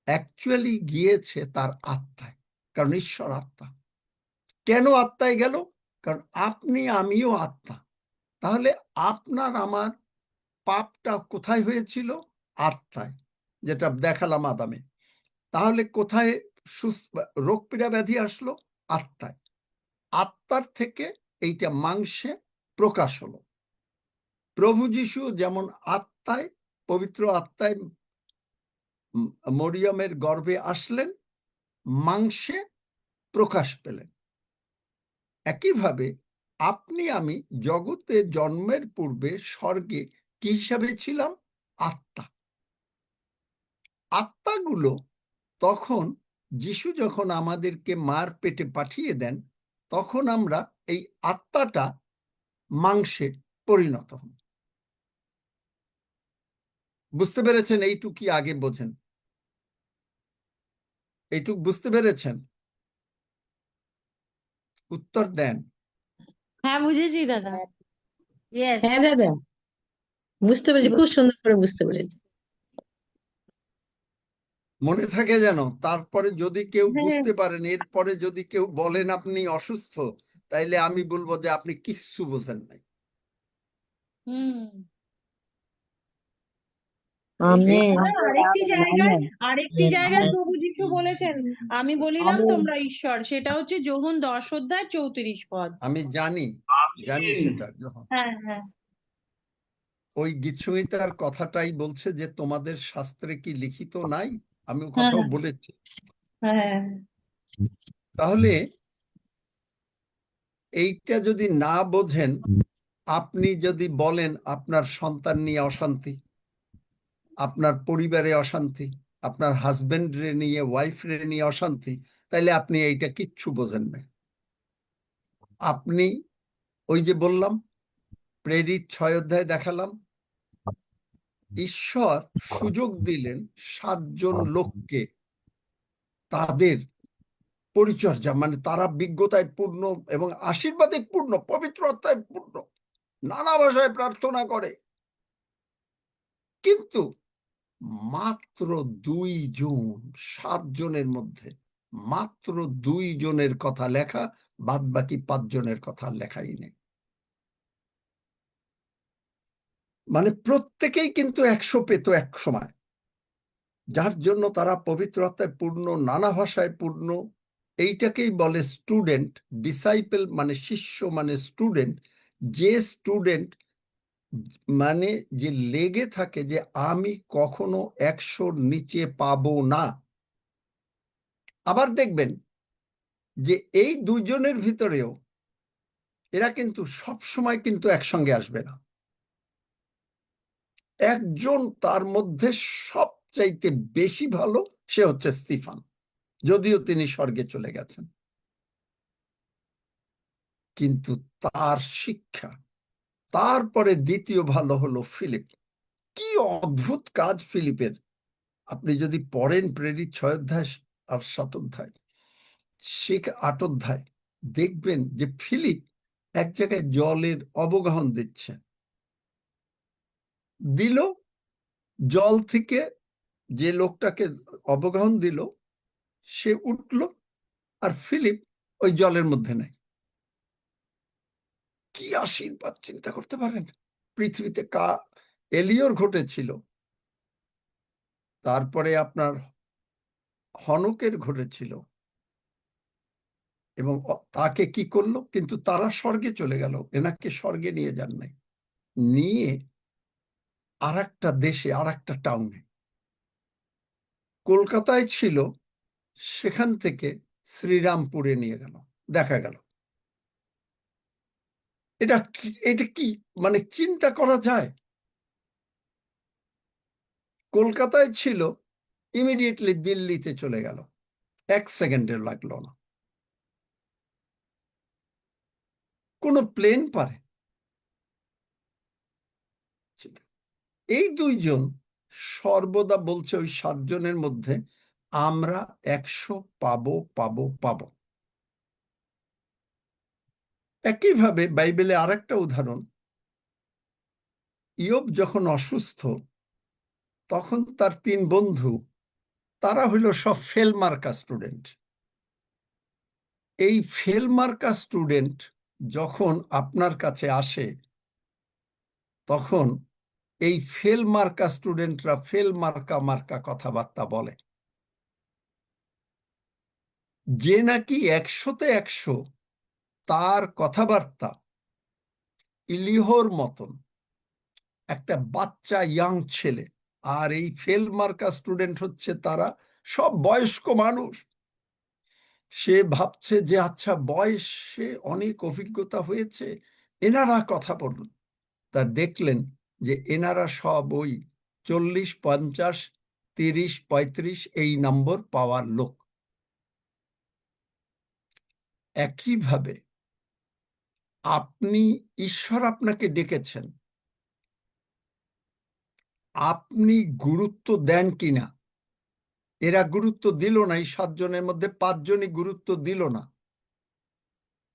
অ্যাকচুয়ালি গিয়েছে তার আত্মায়, কারণ ঈশ্বর আত্মা। কেন আত্মায় গেল? কারণ আপনি আমিও আত্মা। তাহলে আপনার আমার পাপটা কোথায় হয়েছিল? আত্মায়, যেটা দেখালাম আদামে। তাহলে কোথায় রোগ পীড়া ব্যাধি আসলো? আত্মায়। আত্মার থেকে এইটা মাংসে প্রকাশ হলো। প্রভু যিশু যেমন আত্মায়, পবিত্র আত্মায় মরিয়মের গর্ভে আসলেন, মাংসে প্রকাশ পেলেন। একইভাবে আপনি আমি জগতে জন্মের পূর্বে স্বর্গে কি হিসাবে ছিলাম? আত্মা। আত্মাগুলো তখন যিশু যখন আমাদেরকে মার পেটে পাঠিয়ে দেন, তখন আমরা এই আত্মাটা মাংসে পরিণত হন। বুঝতে পেরেছেন? এইটুকু আগে বোঝেন, এইটুক বুঝতে পেরেছেন? উত্তর দেন। হ্যাঁ, বুঝেছি দাদা। ইয়েস। হ্যাঁ দাদা, বুঝতে পেরেছি, খুব সুন্দর করে বুঝতে পেরেছি। মনে থাকে যেন। তারপরে যদি কেউ হ্যাঁ। বুঝতে পারেন, এরপরে যদি কেউ বলেন আপনি অসুস্থ, তাইলে আমি বলবো যে আপনি কিচ্ছু বোঝেন নাই। হুম। আমেন। আরেকটি জায়গায় প্রভু যিশু বলেছেন, আমি বলিলাম তোমরা ঈশ্বর, সেটা হচ্ছে যোহন 10:34 আমি জানি সেটা। হ্যাঁ, হ্যাঁ। ওই গীতসংহিতার কথাটাই বলছে যে তোমাদের শাস্ত্রে কি লিখিত নাই? আমি ও কথাও বলেছি। হ্যাঁ। তাহলে এইটা যদি না বোঝেন, আপনি যদি বলেন আপনার সন্তান নিয়ে অশান্তি, আপনার পরিবারে অশান্তি, আপনার হাজবেন্ডরে নিয়ে, ওয়াইফরে নিয়ে অশান্তি, তাইলে আপনি এইটা কিচ্ছু বোঝেন না। আপনি ওই যে বললাম, প্রেরিত 6 অধ্যায় দেখালাম, ঈশ্বর সুযোগ দিলেন 7 জন লোককে তাদের পরিচর্যা, মানে তারা বিজ্ঞতায় পূর্ণ এবং আশীর্বাদে পূর্ণ, পবিত্রতায় পূর্ণ, নানা ভাষায় প্রার্থনা করে। কিন্তু মাত্র 2 জন, 7 জনের মধ্যে মাত্র 2 জনের কথা লেখা, বাদ বাকি 5 জনের কথা লেখাই নেই। মানে প্রত্যেকেই কিন্তু 100 পেত এক সময়, যার জন্য তারা পবিত্র আত্মায় পূর্ণ, নানা ভাষায় পূর্ণ। এইটাকেই বলে স্টুডেন্ট। ডিসাইপল মানে শিষ্য, মানে স্টুডেন্ট। যে স্টুডেন্ট মানে যে লেগে থাকে যে আমি কখনো 100-র নিচে পাবো না। আবার দেখবেন যে এই 2 জনের ভিতরেও এরা কিন্তু সব সময় কিন্তু একসঙ্গে আসবে না। একজন তার মধ্যে সবচাইতে বেশি ভালো, সে হচ্ছে স্তিফান, যদিও তিনি স্বর্গে চলে গেছেন। কিন্তু তার শিক্ষা, তারপরে দ্বিতীয় ভালো হলো ফিলিপ। কি অদ্ভুত কাজ ফিলিপের! আপনি যদি পড়েন প্রেরিত 6 অধ্যায় আর 7 অধ্যায়, 8 অধ্যায়, দেখবেন যে ফিলিপ এক জায়গায় জলের অবগাহন দিচ্ছে, দিল জল থেকে, যে লোকটাকে অবগাহন দিল সে উঠল, আর ফিলিপ ওই জলের মধ্যে নাই। কি আশীর্বাদ! চিন্তা করতে পারেন। পৃথিবীতে এলিয়র ঘটেছিল, তারপরে আপনার হনকের ঘটেছিল, এবং তাকে কি করলো? কিন্তু তারা স্বর্গে চলে গেল, এনাকে স্বর্গে নিয়ে যান নাই, নিয়ে আর একটা দেশে, আর একটা টাউনে, কলকাতায় ছিল, সেখান থেকে শ্রীরামপুরে নিয়ে গেল, দেখা গেল। এটা কি মানে চিন্তা করা যায়? কলকাতায় ছিল, ইমিডিয়েটলি দিল্লিতে চলে গেল, 1 সেকেন্ডের লাগলো না। কোন প্লেন পারে? এই দুইজন সর্বদা বলছে ওই 7 জনের মধ্যে আমরা 100 পাবো পাবো পাবো। একইভাবে বাইবেলে আরেকটা উদাহরণ, ইয়োব যখন অসুস্থ তখন তার 3 বন্ধু, তারা হইল সব ফেল মার্কা স্টুডেন্ট। এই ফেল মার্কা স্টুডেন্ট যখন আপনার কাছে আসে, তখন এই ফেল মার্কা স্টুডেন্টরা ফেল মার্কা মার্কা কথাবার্তা বলে। যে নাকি 100-তে 100, তার কথাবার্তা ইলিহর মতন একটা বাচ্চা ইয়াং ছেলে। আর এই ফেল মার্কা স্টুডেন্ট হচ্ছে তারা সব বয়স্ক মানুষ। সে ভাবছে যে আচ্ছা বয়সে অনেক অভিজ্ঞতা হয়েছে, এনারা কথা বলুন। তা দেখলেন যে এনারা সব ওই 40, 50, 30, 35 এই নম্বর পাওয়ার লোক। একইভাবে আপনি, ঈশ্বর আপনাকে ডেকেছেন, আপনি গুরুত্ব দেন কিনা? এরা গুরুত্ব দিল না, এই 7 জনের মধ্যে 5 জনই গুরুত্ব দিল না।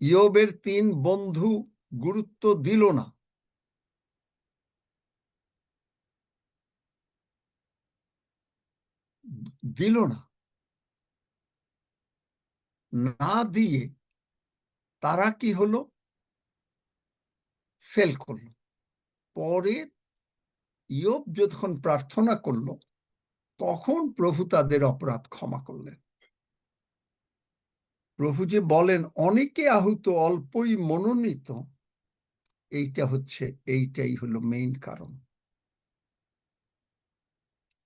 ইয়োবের 3 বন্ধু গুরুত্ব দিল না। দিল না, না দিয়ে তারা কি হলো? ফেল করলো। পরে ইয়োব যখন প্রার্থনা করলো, তখন প্রভু তাদের অপরাধ ক্ষমা করলেন। প্রভু যে বলেন অনেকে আহুত অল্পই মনোনীত, এইটাই হলো মেইন কারণ।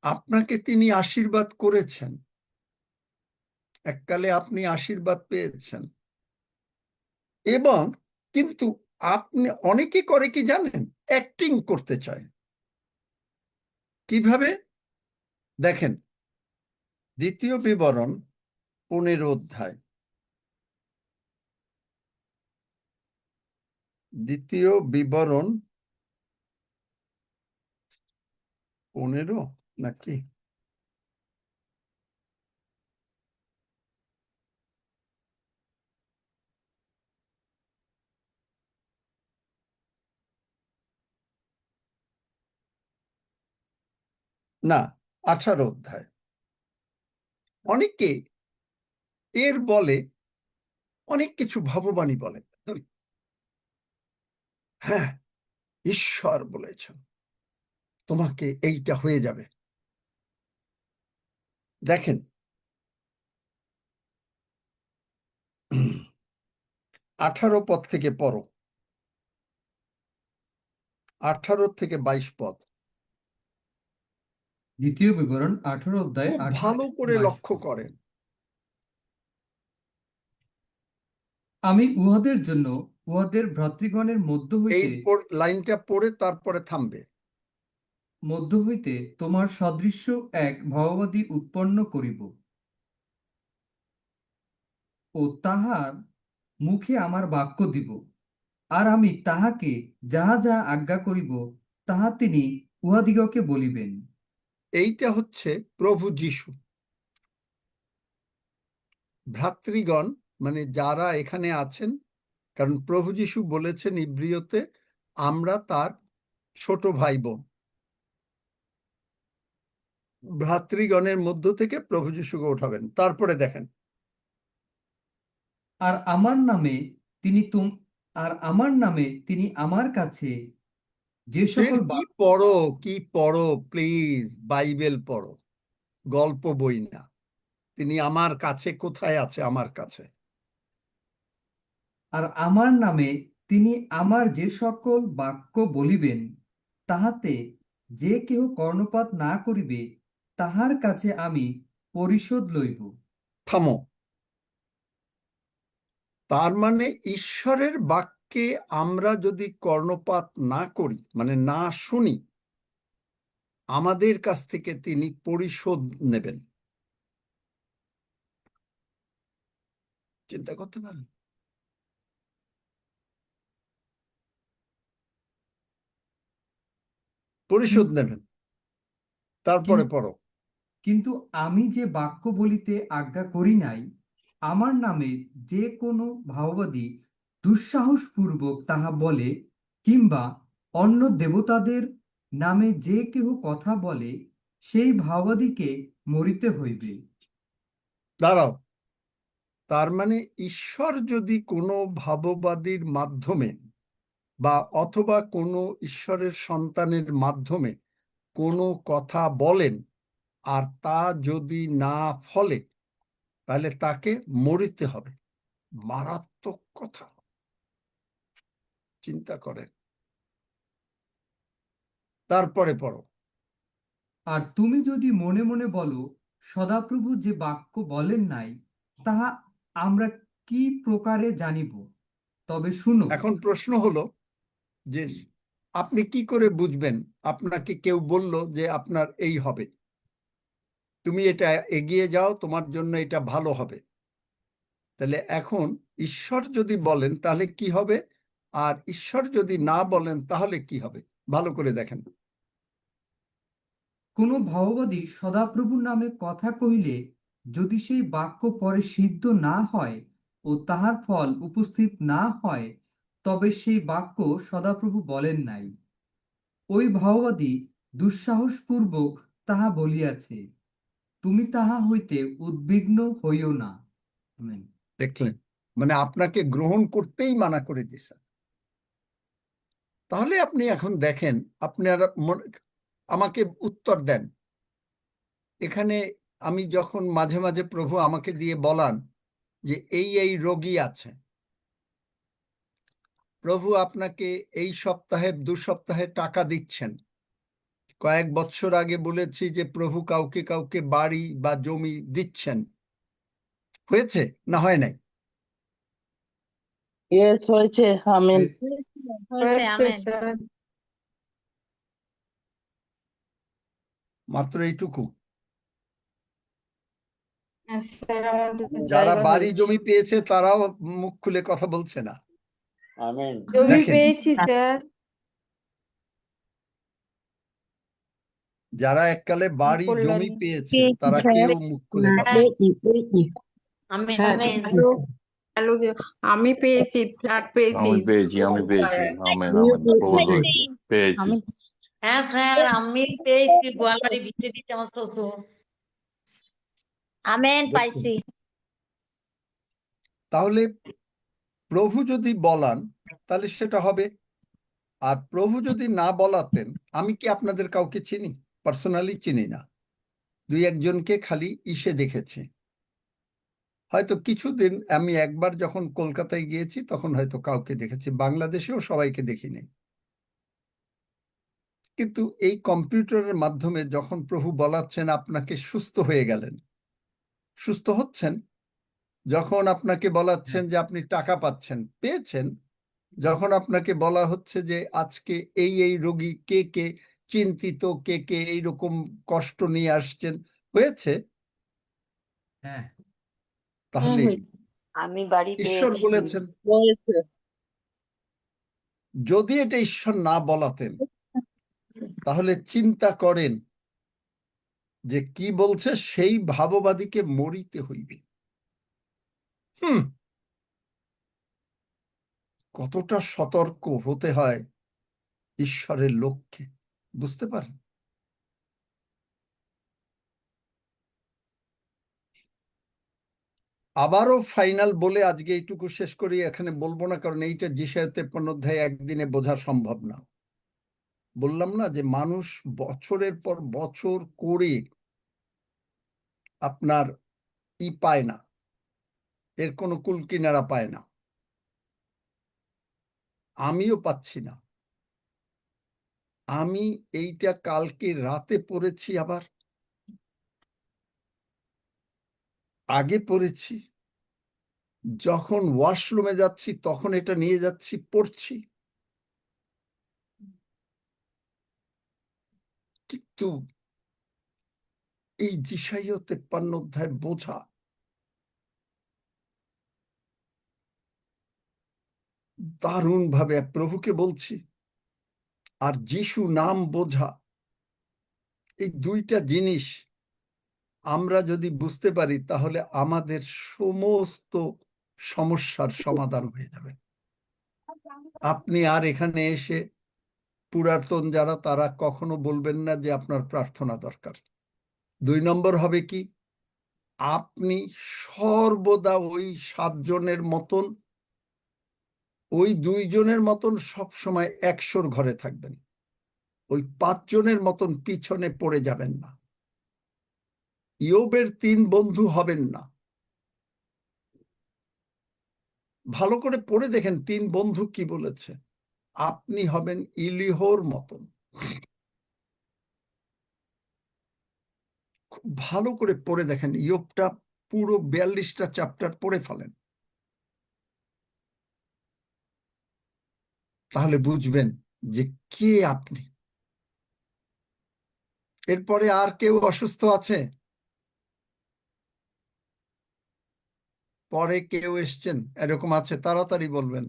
আপনাকে তিনি আশীর্বাদ করেছেন, এককালে আপনি আশীর্বাদ পেয়েছেন, এবং কিন্তু আপনি, অনেকে করে কি জানেন, অ্যাক্টিং করতে চায়। কিভাবে? দেখেন, 2 বিবরণ 15 অধ্যায়, 2 বিবরণ 15 নাকি, না 18 অধ্যায়। অনেকে এর বলে অনেক কিছু ভগবানই বলে, হ্যাঁ ঈশ্বর বলেছেন তোমাকে এইটা হয়ে যাবে। দেখেন 18 পদ থেকে পড়ো, 18 থেকে 22 পদ। 2 বিবরণ 18 অধ্যায় খুব 18 ভালো থেকে করে 22 লক্ষ্য পদ। করেন। আমি উহাদের জন্য উহাদের ভ্রাতৃগণের মধ্য এই হইতে লাইনটা পড়ে তারপরে থামবে। তোমার সদৃশ্য এক ভাববাদী উৎপন্ন করিব, ও তাহার মুখে আমার বাক্য দিব, আর আমি তাহাকে যাহা যাহা আজ্ঞা করিব তাহা তিনি উহাদিগকে বলিবেন। এইটা হচ্ছে প্রভু যীশু। ভ্রাতৃগণ মানে যারা এখানে আছেন, কারণ প্রভু যীশু বলেছেন ইব্রিয়তে আমরা তার ছোট ভাই বোন। ভ্রাতৃগণের মধ্য থেকে প্রভু যীশুকে উঠাবেন। তারপরে দেখেন, আর আমার নামে তিনি আমার কাছে যে সকল কি পড়ো, কি পড়ো প্লিজ, বাইবেল পড়ো, গল্প বই না। তিনি আমার কাছে কোথায় আছে? আমার কাছে। আর আমার নামে তিনি আমার যে সকল বাক্য বলিবেন, তাহাতে যে কেহ কর্ণপাত না করিবে, তাহার কাছে আমি পরিশোধ লইব। থামো, তার মানে ঈশ্বরের বাক্যে আমরা যদি কর্ণপাত না করি, মানে না শুনি, আমাদের কাছ থেকে তিনি পরিশোধ নেবেন। চিন্তা করতে পারেন? পরিশোধ নেবেন। তারপরে পড়ো। কিন্তু আমি যে বাক্য বলিতে আজ্ঞা করি নাই, আমার নামে যে কোনো ভাওবাদী দুঃসাহসপূর্বক তাহা বলে, কিংবা অন্য দেবতাদের নামে যে কেহ কথা বলে, সেই ভাওবাদীকে মরিতে হইবে। দাঁড়াও, তার মানে ঈশ্বর যদি কোনো ভাববাদীর মাধ্যমে বা অথবা কোনো ঈশ্বরের সন্তানের মাধ্যমে কোনো কথা বলেন, আর তা যদি না ফলে, তাহলে তাকে মরিতে হবে। মারাত্মক কথা, চিন্তা করেন। তারপরে পড়ো। আর তুমি যদি মনে মনে বলো, সদাপ্রভু যে বাক্য বলেন নাই, তাহা আমরা কি প্রকারে জানিব? তবে শুনো। এখন প্রশ্ন হলো যে আপনি কি করে বুঝবেন? আপনাকে কেউ বলল যে আপনার এই হবে, তুমি এটা এগিয়ে যাও, তোমার জন্য এটা ভালো হবে। তাহলে এখন ঈশ্বর যদি বলেন তাহলে কি হবে, আর ঈশ্বর যদি না বলেন তাহলে কি হবে? ভালো করে দেখেন। কোন ভাওবাদী সদাপ্রভুর নামে কথা কহিলে, যদি সেই বাক্য পরে সিদ্ধ না হয় ও তাহার ফল উপস্থিত না হয়, তবে সেই বাক্য সদাপ্রভু বলেন নাই। ওই ভাওবাদী দুঃসাহসপূর্বক তাহা বলিয়াছে। তুমি তাহা হইতে উদ্বিগ্ন হইও না। আমেন। দেখলেন, মানে আপনাকে গ্রহণ করতেই মানা করে দিছে। তাহলে আপনি এখন দেখেন, আপনারা আমাকে উত্তর দেন। এখানে আমি যখন মাঝে মাঝে প্রভু আমাকে দিয়ে বলান যে এই রোগী আছে, প্রভু আপনাকে এই সপ্তাহে 2 সপ্তাহে টাকা দিচ্ছেন। কয়েক বছর আগে বলেছি যে প্রভু কাউকে কাউকে বাড়ি বা জমি দিচ্ছেন। হয়েছে না হয় নাই? হয়েছে, আমেন। হয়েছে, আমেন। মাত্র এইটুকু? স্যার, আমাদের যারা জায়গা বাড়ি হয়েছে। জমি পেয়েছে তারাও মুখ খুলে কথা বলছে না। জমি দেখেন, পেয়েছি স্যার। যারা এককালে বাড়ি কল্যাণ জমি পেয়েছে তারা কেউ মুখ খুলে কথা আমেন, হ্যাঁ, আমেন। হ্যালো, আমি পেয়েছি, ফ্ল্যাট পেয়েছি। আমি পেয়েছি আমেন আমেন প্রভু বলছি পেয়েছি। হ্যাঁ স্যার, আমি পেয়েছি, গোয়ালবাড়ি ভিটে দিতে আমার শ্বশুর। আমেন, দেখুন, পাইছি। তাহলে প্রভু যদি বলান তাহলে সেটা হবে। আর প্রভু যদি না বলাতেন, আমি কি আপনাদের কাউকে চিনি? পার্সোনালি চিনি না, 2-1জনকে খালি ইসে দেখেছি। হয়তো কিছুদিন আমি একবার যখন কলকাতায় গিয়েছি তখন হয়তো কাউকে দেখেছি, বাংলাদেশেও সবাইকে দেখিনি। কিন্তু এই কম্পিউটারের মাধ্যমে যখন প্রভু বলাচ্ছেন আপনাকে সুস্থ হয়ে গেলেন, সুস্থ হচ্ছেন, যখন আপনাকে বলাচ্ছেন যে আপনি টাকা পাচ্ছেন, পেয়েছেন, যখন আপনাকে বলা হচ্ছে যে আজকে এই রোগী কে কে চিন্তিত, কে কে এইরকম কষ্ট নিয়ে আসছেন, হয়েছে, হ্যাঁ, তাহলে আমি বাড়ি ঈশ্বর পেয়েছি। বলেছেন। যদি এটা ঈশ্বর না বলাতেন তাহলে চিন্তা করেন যে কি বলছে, সেই ভাববাদীকে মরিতে হইবে। কতটা সতর্ক হতে হয় ঈশ্বরের লক্ষ্যে, বুঝতে পারেন? আবারও ফাইনাল বলে আজকে এইটুকু শেষ করি, এখানে বলবো না, কারণ এইটা যিশায় 53 অধ্যায় একদিনে বোঝা সম্ভব না। বললাম না যে মানুষ বছরের পর বছর করে আপনার পায় না, এর কোনো কুল কিনারা পায় না। আমিও পাচ্ছি না। আমি এইটা কালকে রাতে পড়েছি, আবার আগে পড়েছি, যখন ওয়াশরুমে যাচ্ছি তখন এটা নিয়ে যাচ্ছি, পড়ছি। কিন্তু এই যিশাইয়া 53 অধ্যায় বোঝা দারুণ ভাবে প্রভুকে বলছি, আর যিশু নাম বোঝা, এই দুইটা জিনিস আমরা যদি বুঝতে পারি তাহলে আমাদের সমস্ত সমস্যার সমাধান হয়ে যাবে। আপনি আর এখানে এসে পুরাতন যারা তারা কখনো বলবেন না যে আপনার প্রার্থনা দরকার। 2 নম্বর হবে কি, আপনি সর্বদা ওই 7 জনের মতন, ওই 2 জনের মতন সবসময় 100 ঘরে থাকবেন, ওই 5 জনের মতন পিছনে পড়ে যাবেন না। ইয়োবের 3 বন্ধু হবেন না। ভালো করে পড়ে দেখেন 3 বন্ধু কি বলেছে। আপনি হবেন ইলিহর মতন। খুব ভালো করে পড়ে দেখেন, ইয়োবটা পুরো 42টা চ্যাপ্টার পড়ে ফেলেন, তাহলে বুঝবেন যে কে আপনি। এরপরে আর কেউ অসুস্থ আছে? পরে কেউ এসছেন এরকম আছে? তাড়াতাড়ি বলবেন।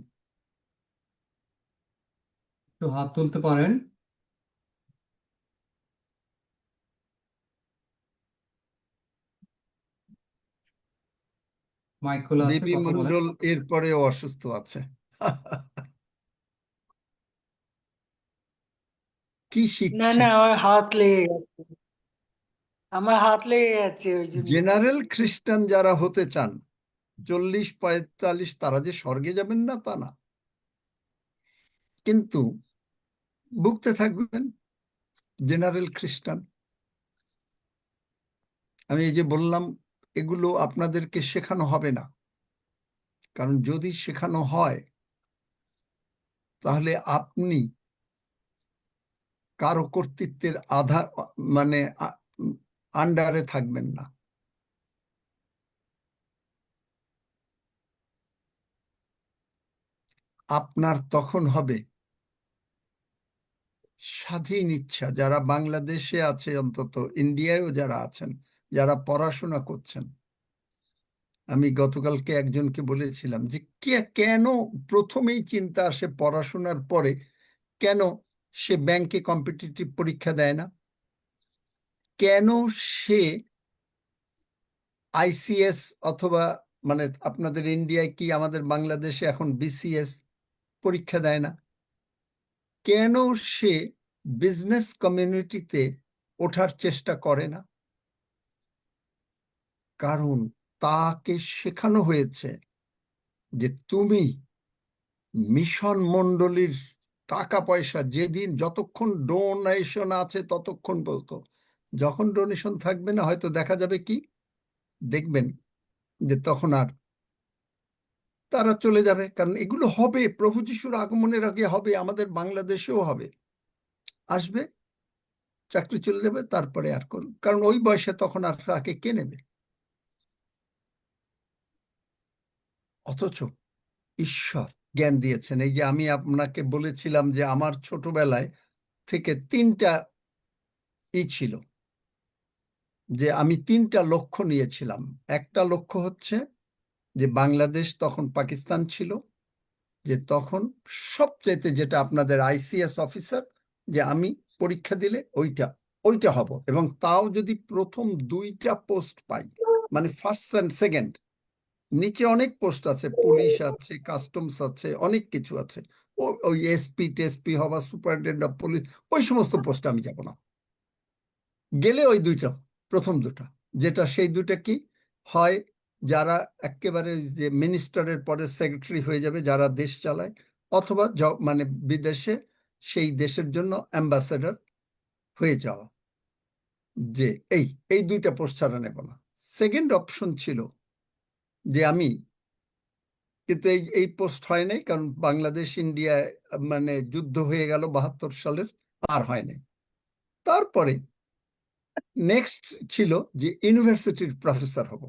একটু হাত তুলতে পারেন। মাইক খোলা আছে, দেবী কথা বলেন। মন্ডল এরপরেও অসুস্থ আছে। কি না শিখছেন? না আমার হাত লেগে গেছে, আমার হাত লেগে গেছে ওই জন্য। জেনারেল খ্রিস্টান যারা হতে চান 40-45, তারা যে স্বর্গে যাবেন না তা না, কিন্তু ভুগতে থাকবেন। জেনারেল খ্রিস্টান, আমি এই যে বললাম, এগুলো আপনাদেরকে শেখানো হবে না, কারণ যদি শেখানো হয় তাহলে আপনি কারো কর্তৃত্বের মানে আন্ডারে থাকবেন না। আপনার তখন হবে স্বাধীন ইচ্ছা। যারা বাংলাদেশে আছে, অন্তত ইন্ডিয়ায়ও যারা আছেন, যারা পড়াশোনা করছেন, আমি গতকালকে একজনকে বলেছিলাম যে কেন প্রথমেই চিন্তা আসে পড়াশোনার পরে, কেন সে ব্যাংকে কম্পিটিটিভ পরীক্ষা দেয় না, কেন সে আইসিএস অথবা মানে আপনাদের ইন্ডিয়ায় কি, আমাদের বাংলাদেশে এখন বিসিএস পরীক্ষা দেয় না, কেন সে বিজনেস কমিউনিটিতে ওঠার চেষ্টা করে না? কারণ তাকে শেখানো হয়েছে যে তুমি মিশন মণ্ডলীর টাকা পয়সা যেদিন, যতক্ষণ ডোনেশন আছে ততক্ষণ বলতো, যখন ডোনেশন থাকবে না হয়তো দেখা যাবে কি, দেখবেন যে তখন আর তারা চলে যাবে। কারণ এগুলো হবে, প্রভু যিশুর আগমনের আগে হবে, আমাদের বাংলাদেশেও হবে। আসবে, চাকরি চলে যাবে, তারপরে আর করুন, কারণ ওই বয়সে তখন আর তাকে কে নেবে। অথচ ঈশ্বর জ্ঞান দিয়েছেন। এই যে আমি আপনাকে বলেছিলাম যে আমার ছোটবেলায় থেকে 3টা ছিল, যে আমি 3টা লক্ষ্য নিয়েছিলাম। একটা লক্ষ্য হচ্ছে যে বাংলাদেশ তখন পাকিস্তান ছিল, যে তখন সবচাইতে যেটা আপনাদের আইসিএস অফিসার, যে আমি পরীক্ষা দিলে ওইটা হব, এবং তাও যদি প্রথম 2টা পোস্ট পাই, মানে ফার্স্ট অ্যান্ড সেকেন্ড, নিচে অনেক পোস্ট আছে, পুলিশ আছে, কাস্টমস আছে, অনেক কিছু আছে, ওই এসপি টেসপি হবা, সুপারিনটেন্ডেন্ট অফ পুলিশ, ওই সমস্ত পোস্টে আমি যাব না। গেলে ওই 2টা, প্রথম 2টা, যেটা সেই 2টা কি হয়, যারা একেবারে যে মিনিস্টারের পরে সেক্রেটারি হয়ে যাবে, যারা দেশ চালায়, অথবা মানে বিদেশে সেই দেশের জন্য অ্যাম্বাসেডর হয়ে যাওয়া, যে এই 2টা পোস্ট ছাড়া নেব না। সেকেন্ড অপশন ছিল যে আমি, কিন্তু এই পোস্ট হয় নাই, কারণ বাংলাদেশ ইন্ডিয়ায় মানে যুদ্ধ হয়ে গেল 72 সালের, আর হয় নাই। তারপরে নেক্সট ছিল যে ইউনিভার্সিটির প্রফেসর হব,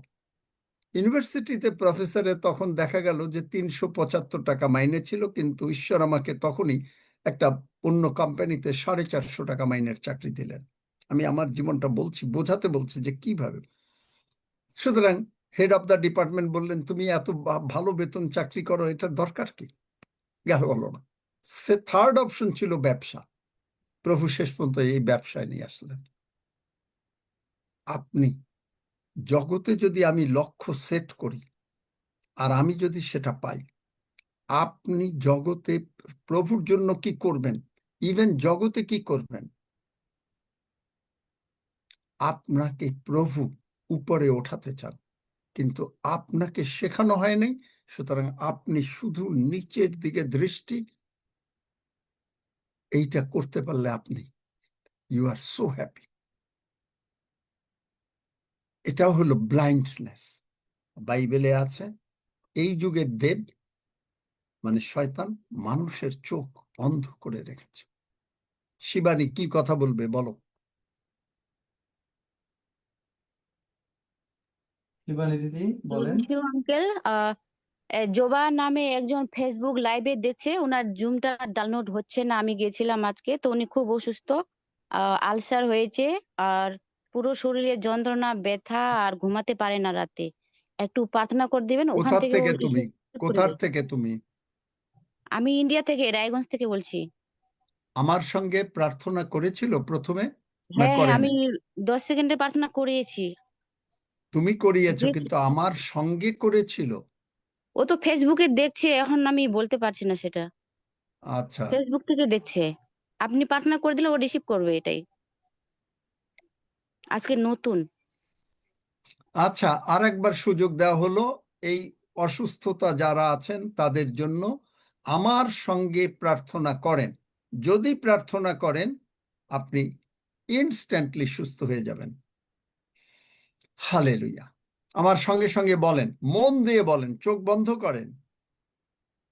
ইউনিভার্সিটিতে প্রফেসরের তখন দেখা গেল যে 375 টাকা মাইনে ছিল, কিন্তু ঈশ্বর আমাকে তখনই একটা অন্য কোম্পানিতে 450 টাকা মাইনের চাকরি দিলেন। আমি আমার জীবনটা বলছি, বোঝাতে বলছি যে কিভাবে। সুতরাং হেড অফ দ্য ডিপার্টমেন্ট বললেন, তুমি এত ভালো বেতন চাকরি করো, এটার দরকার কি? গেল হলো না। সে থার্ড অপশন ছিল ব্যবসা। প্রভু শেষ পর্যন্ত এই ব্যবসায় নিয়ে আসলেন। আপনি জগতে যদি আমি লক্ষ্য সেট করি আর আমি যদি সেটা পাই, আপনি জগতে প্রভুর জন্য কি করবেন, ইভেন জগতে কি করবেন, আপনাকে প্রভু উপরে ওঠাতে চান, কিন্তু আপনাকে শেখানো হয় নাই। সুতরাং আপনি শুধু নিচের দিকে দৃষ্টি, এইটা করতে পারলে আপনি ইউ আর সো হ্যাপি। এটাও হলো ব্লাইন্ডনেস। বাইবেলে আছে এই যুগের দেব মানে শয়তান মানুষের চোখ অন্ধ করে রেখেছে। শিবানী কি কথা বলবে বলো। শিবানী দিদি বলেন। আঙ্কেল, জোবা নামে একজন ফেসবুক লাইভে দেখছে ওনার জুমটা ডাউনলোড হচ্ছে না। আমি গেছিলাম আজকে, তো উনি খুব অসুস্থ, আলসার হয়েছে, আর পুরো শরীরে যন্ত্রণা, ব্যথা, আর ঘুমাতে পারে না রাতে। একটু প্রার্থনা করে দিবেন, ওখান কোথার থেকে থেকে ও তুমি? ঠিক করে কোথার দেবে। থেকে তুমি? আমি ইন্ডিয়া থেকে, রায়গঞ্জ থেকে বলছি। আমার সঙ্গে প্রার্থনা করেছিল প্রথমে না হ্যাঁ হ্যাঁ, করে আমি নাই? 10 সেকেন্ডে প্রার্থনা করিয়েছি। তুমি করিয়েছো, দেখছি। কিন্তু আমার সঙ্গে করেছিল। ও তো ফেসবুকে দেখছে, এখন আমি বলতে পারছি না সেটা। আচ্ছা ফেসবুক থেকে দেখছে। আপনি প্রার্থনা করে দিলে ও রিসিভ করবে, এটাই। আজকে নতুন। আচ্ছা, আর একবার সুযোগ দেওয়া হলো এই অসুস্থতা যারা আছেন তাদের জন্য। আমার সঙ্গে প্রার্থনা করেন, যদি প্রার্থনা করেন আপনি ইনস্ট্যান্টলি সুস্থ হয়ে যাবেন। হালেলুয়া। আমার সঙ্গে সঙ্গে বলেন, মন দিয়ে বলেন, চোখ বন্ধ করেন,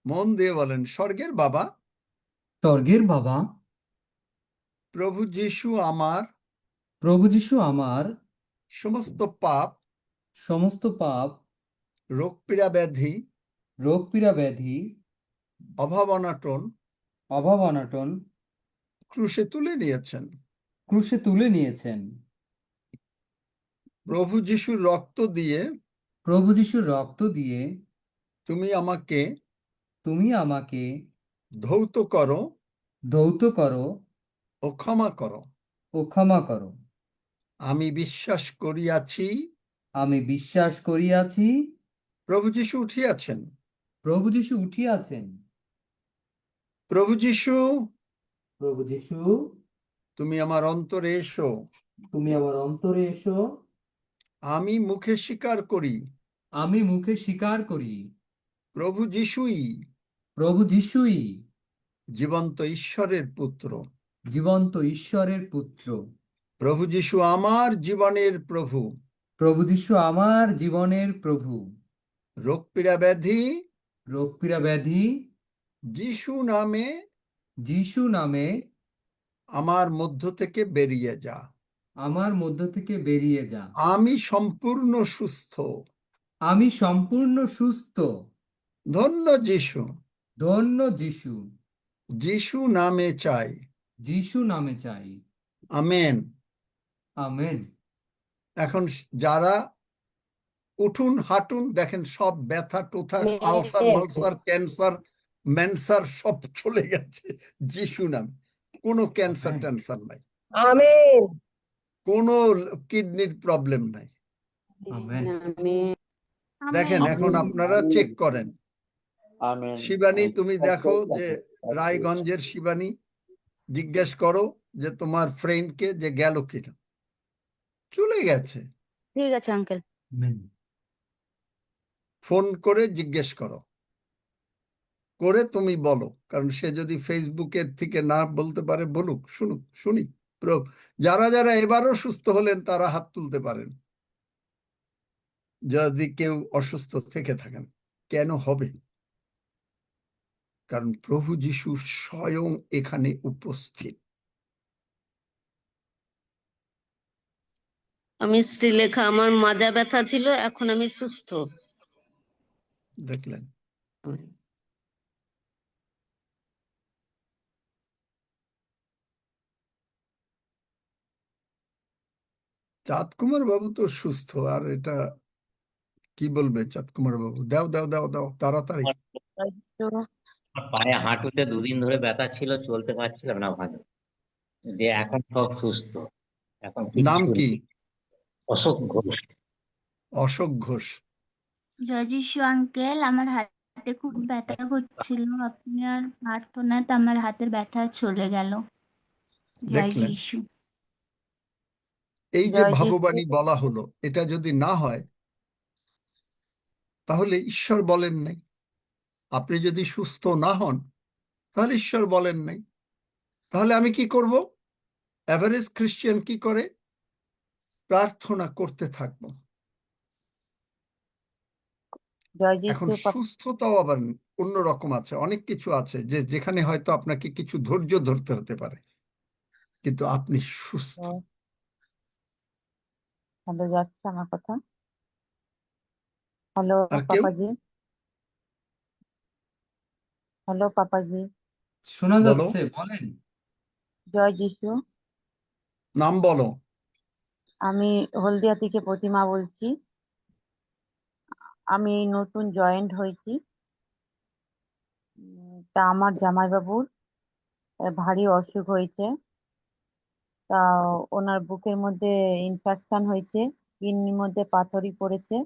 মন দিয়ে বলেন, স্বর্গের বাবা, স্বর্গের বাবা, প্রভু যিশু আমার প্রভু যিশু আমার সমস্ত পাপ, সমস্ত পাপ, রোগ পীড়া ব্যাধি, রোগ পীড়া ব্যাধি, অভাব অনাটন অভাব অনটন ক্রুশে তুলে নিয়েছেন। ক্রুশে তুলে নিয়েছেন। প্রভু যিশুর রক্ত দিয়ে প্রভু যিশুর রক্ত দিয়ে তুমি আমাকে আমাকে ধৌত করো ধৌত করো ও ক্ষমা করো। ও ক্ষমা করো। আমি বিশ্বাস করিয়াছি আমি বিশ্বাস করিয়াছি প্রভু যিশু উঠিয়াছেন। প্রভু যিশু উঠিয়াছেন। প্রভু যিশু, প্রভু যিশু, তুমি আমার অন্তরে এসো। তুমি আমার অন্তরে এসো। আমি মুখে স্বীকার করি আমি মুখে স্বীকার করি প্রভু যিশুই প্রভু যিশুই জীবন্ত ঈশ্বরের পুত্র। জীবন্ত ঈশ্বরের পুত্র। প্রভু যিশু আমার জীবনের প্রভু। প্রভু যিশু আমার জীবনের প্রভু। রোগ পীড়া ব্যাধি রোগ পীড়া ব্যাধি যিশু নামে যিশু নামে আমার মধ্য থেকে বেরিয়ে যা। আমার মধ্য থেকে বেরিয়ে যা। আমি সম্পূর্ণ সুস্থ। আমি সম্পূর্ণ সুস্থ। ধন্য যিশু। ধন্য যিশু। যিশু নামে চাই। যিশু নামে চাই। আমেন। আমেন। এখন যারা উঠুন, হাঁটুন, দেখেন সব ব্যথা টোথা, আলসার মালসার, ক্যান্সার ম্যানসার সব চলে গেছে যিশু নাম। কোনো ক্যান্সার আমেন। ট্যান্সার নাই, আমেন। কোনো কিডনির প্রবলেম নাই। আমেন। দেখেন এখন আপনারা চেক করেন। শিবানী, তুমি দেখো যে রায়গঞ্জের শিবানী, জিজ্ঞেস করো যে তোমার ফ্রেন্ডকে যে গেল কিনা, চলে গেছে। ঠিক আছে আঙ্কেল। আমেন। ফোন করে জিজ্ঞেস করো, করে তুমি বলো, কারণ সে যদি ফেসবুকের থেকে না বলতে পারে বলুক, শুনুক, শুনি। যারা যারা এবারও সুস্থ হলেন তারা হাত তুলতে পারেন, যদি কেউ অসুস্থ থেকে থাকেন। কেন হবে? কারণ প্রভু যিশু স্বয়ং এখানে উপস্থিত। আমি শ্রীলেখা, আমার মাজা ব্যথা ছিল, এখন আমি সুস্থ। দেখলেন? চাঁদ কুমার বাবু তো সুস্থ, আর এটা কি বলবে চাঁদ কুমার বাবু? দাও দাও দাও দাও তাড়াতাড়ি। আমার পায়ে হাঁটুতে দুদিন ধরে ব্যথা ছিল, চলতে পারছিলাম না ভালো, যে এখন সব সুস্থ, এখন নাম কিচ্ছু কি? নেই। অশোক ঘোষ। অশোক ঘোষ। জয় যিশু আঙ্কেল, আমার হাতে খুব ব্যথা হচ্ছিল, আপনার প্রার্থনাতে আমার হাতের ব্যথা চলে গেল। জয় দেখলেন? যিশু। এই যে জয় যিশু। ভাববাণী বলা হলো, এটা যদি না হয় তাহলে ঈশ্বর বলেন নাই। আপনি যদি সুস্থ না হন তাহলে ঈশ্বর বলেন নাই। তাহলে আমি কি করব? এভারেজ খ্রিস্টান কি করে? প্রার্থনা করতে থাকবো। জয় এখন যিশু। সুস্থতাও আবার অন্যরকম আছে, অনেক কিছু আছে যে যেখানে হয়তো আপনাকে কিছু ধৈর্য ধরতে হতে পারে, কিন্তু আপনি সুস্থ। হ্যালো, যাচ্ছে আমার কথা? হ্যালো আর কেউ? পাপাজি। হ্যালো পাপাজি। শোনা বলো, যাচ্ছে, বলেন। জয় যিশু। নাম বলো। আমি হলদিয়া থেকে প্রতিমা বলছি। আমি নতুন জয়েন্ট হয়েছি। তা আমার জামাইবাবুর ভারী অসুখ হয়েছে। তা ওনার বুকের মধ্যে ইনফেকশন হয়েছে, কিডনির মধ্যে পাথরি পড়েছে,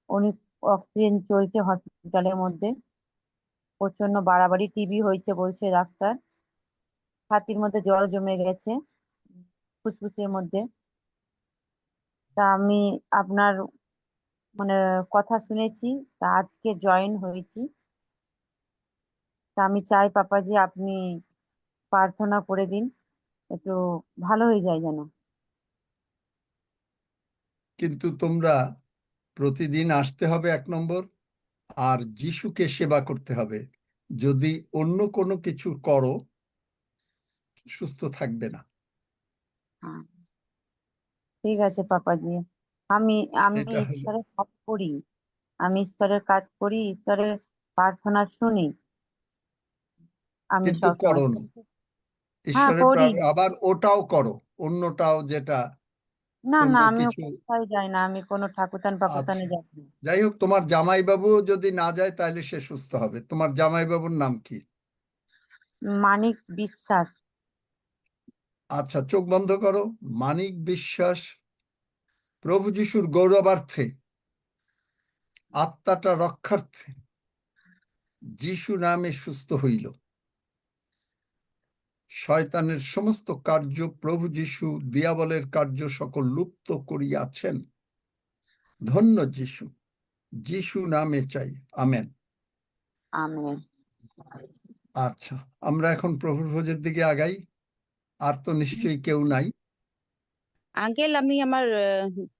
উনি অক্সিজেন চলছে হসপিটালের মধ্যে। প্রচন্ড বাড়াবাড়ি টিবি হয়েছে বলছে ডাক্তার। ছাতির মধ্যে জল জমে গেছে, ফুসফুসের মধ্যে। তা আমি আপনার মানে কথা শুনেছি, তা আজকে জয়েন হয়েছি। তা আমি চাই পাপাজি আপনি প্রার্থনা করে দিন, একটু ভালো হয়ে যায় যেন। কিন্তু তোমরা প্রতিদিন আসতে হবে 1 নম্বর, আর যিশুকে সেবা করতে হবে। যদি অন্য কোনো কিছু করো, সুস্থ থাকবে না। হ্যাঁ, ঠিক আছে পাপাজি। আমি আমি এটা হলো, ঈশ্বরের কাজ করি, আমি ঈশ্বরের কাজ করি, ঈশ্বরের প্রার্থনা শুনি আমি কিন্তু সবসময়। করো না। হ্যাঁ ঈশ্বরের করি। আবার ওটাও করো, অন্যটাও, যেটা না কোনো না, আমি কিছু। কোথায় যাই না, আমি কোনো ঠাকুরদান পাকুতানে আচ্ছা, যাই না। যাই হোক, তোমার জামাইবাবু যদি না যায় তাহলে সে সুস্থ হবে। তোমার জামাইবাবুর নাম কি? মানিক বিশ্বাস। আচ্ছা, চোখ বন্ধ করো। মানিক বিশ্বাস প্রভু যিশুর গৌরবার্থে, আত্মাটা রক্ষার্থে যিশু নামে সুস্থ হইল। শয়তানের সমস্ত কার্য প্রভু যিশু, দিয়াবলের কার্য সকল লুপ্ত করিয়াছেন। ধন্য যিশু, যিশু নামে চাই, আমেন। আমেন। আচ্ছা, আমরা এখন প্রভুর ভোজের দিকে আগাই। আর তো নিশ্চয়ই কেউ নাই। আঙ্কেল, আমি আমার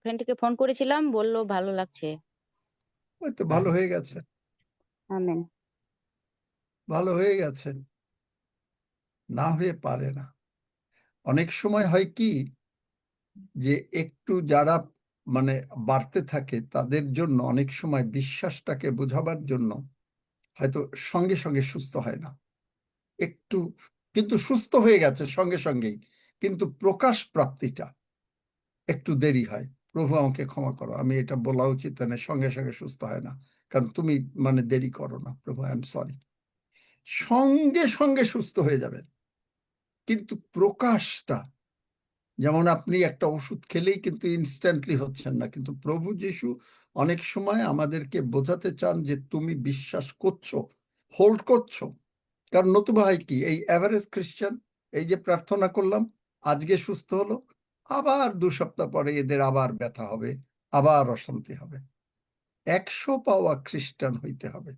ফ্রেন্ডকে ফোন করেছিলাম, বললো ভালো লাগছে। ওই তো ভালো হয়ে গেছে, আমেন। ভালো হয়ে গেছে, না হয়ে পারে না। অনেক সময় হয় কি, যে একটু যারা মানে বাড়তে থাকে তাদের জন্য অনেক সময় বিশ্বাসটাকে বোঝাবার জন্য হয়তো সঙ্গে সঙ্গে সুস্থ হয় না, একটু, কিন্তু সুস্থ হয়ে গেছে সঙ্গে সঙ্গেই, কিন্তু প্রকাশ প্রাপ্তিটা একটু দেরি হয়। প্রভু আমাকে ক্ষমা করো, আমি এটা বলা উচিত না, সঙ্গে সঙ্গে সুস্থ হয় না, কারণ তুমি মানে দেরি করো না। প্রভু, আই এম সরি। সঙ্গে সঙ্গে সুস্থ হয়ে যাবেন, কিন্তু প্রকাশটা, যেমন আপনি একটা ওষুধ খেলেই কিন্তু ইনস্ট্যান্টলি হচ্ছেন না, কিন্তু প্রভু যিশু অনেক সময় আমাদেরকে বোঝাতে চান যে তুমি বিশ্বাস করছো, হোল্ড করছো। কারণ নতুবা হয় কি, এই এভারেজ খ্রিস্টান, এই যে প্রার্থনা করলাম, আজকে সুস্থ হলো, আবার 2 সপ্তাহ পরে এদের আবার ব্যথা হবে, আবার অশান্তি হবে। 100 পাওয়া খ্রিস্টান হইতে হবে।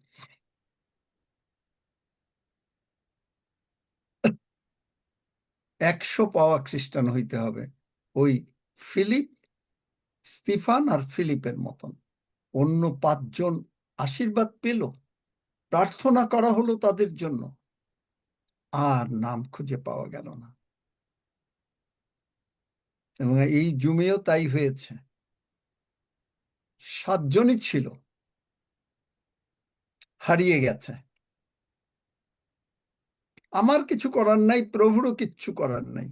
100 পাওয়া খ্রিস্টান হইতে হবে, ওই ফিলিপ, স্তিফান আর ফিলিপের মতন। অন্য 5 জন আশীর্বাদ পেল, প্রার্থনা করা হলো তাদের জন্য, আর নাম খুঁজে পাওয়া গেল না। এবং এই জুমেও তাই হয়েছে। 7 জনই ছিল, হারিয়ে গেছে। আমার কিছু করার নাই, প্রভুরও কিচ্ছু করার নাই।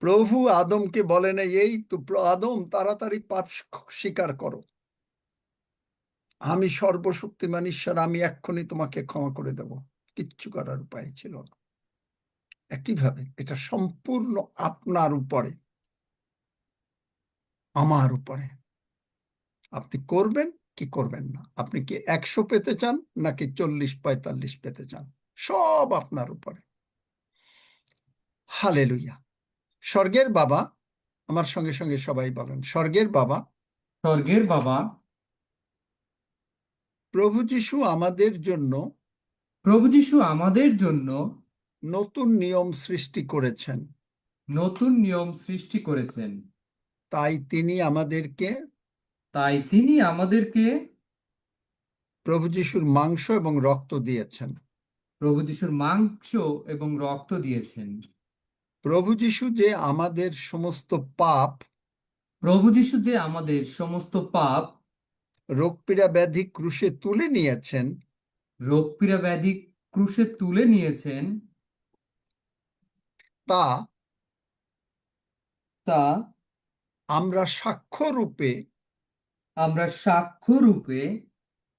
প্রভু আদমকে বলে নাই, এই তো আদম তাড়াতাড়ি পাপ স্বীকার করো, আমি সর্বশক্তিমান ঈশ্বর, আমি এক্ষুনি তোমাকে ক্ষমা করে দেব। কিচ্ছু করার উপায় ছিল না। একইভাবে এটা সম্পূর্ণ আপনার উপরে, আমার উপরে। আপনি করবেন কি করবেন না, আপনি কি 100 পেতে চান নাকি 40-45 পেতে চান, সব আপনার উপরে। হালেলুয়া। স্বর্গের বাবা, আমার সঙ্গে সঙ্গে সবাই বলেন, স্বর্গের বাবা, স্বর্গের বাবা, প্রভু যিশু আমাদের জন্য প্রভু যিশু আমাদের জন্য নতুন নিয়ম সৃষ্টি করেছেন। নতুন নিয়ম সৃষ্টি করেছেন। তাই তিনি আমাদেরকে প্রভু যিশুর মাংস এবং রক্ত দিয়েছেন। প্রভু যিশুর মাংস এবং রক্ত দিয়েছেন। প্রভু যিশু যে আমাদের সমস্ত পাপ, প্রভু যিশু যে আমাদের সমস্ত পাপ, রোগপীড়া ব্যাধি ক্রুশে তুলে নিয়েছেন, রোগপীড়া ব্যাধি ক্রুশে তুলে নিয়েছেন, তা তা আমরা সাক্ষ্য রূপে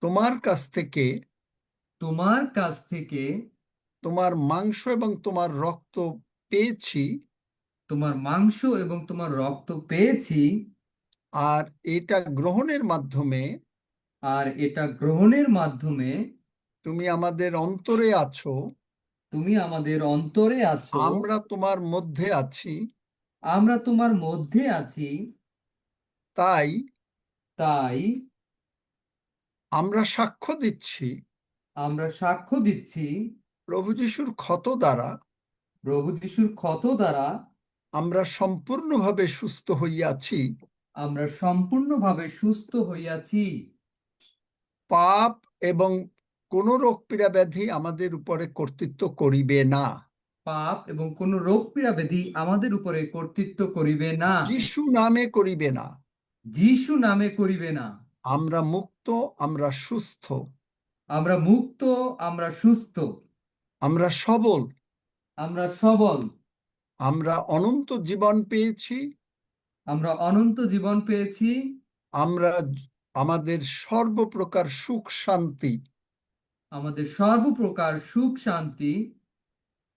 তোমার কাছ থেকে তোমার মাংস এবং তোমার রক্ত পেয়েছি। তোমার মাংস এবং তোমার রক্ত পেয়েছি। আর এটা গ্রহণের মাধ্যমে তুমি আমাদের অন্তরে আছো, আমরা তোমার মধ্যে আছি। তাই আমরা সাক্ষ্য দিচ্ছি প্রভু যিশুর ক্ষত দ্বারা আমরা সম্পূর্ণভাবে সুস্থ হইয়াছি। পাপ এবং কোন রোগ পীড়া ব্যাধি আমাদের উপরে কর্তৃত্ব করিবে না। যিশু নামে করিবে না। আমরা মুক্ত, আমরা সুস্থ, আমরা সবল, আমরা অনন্ত জীবন পেয়েছি। আমরা আমাদের সর্বপ্রকার সুখ শান্তি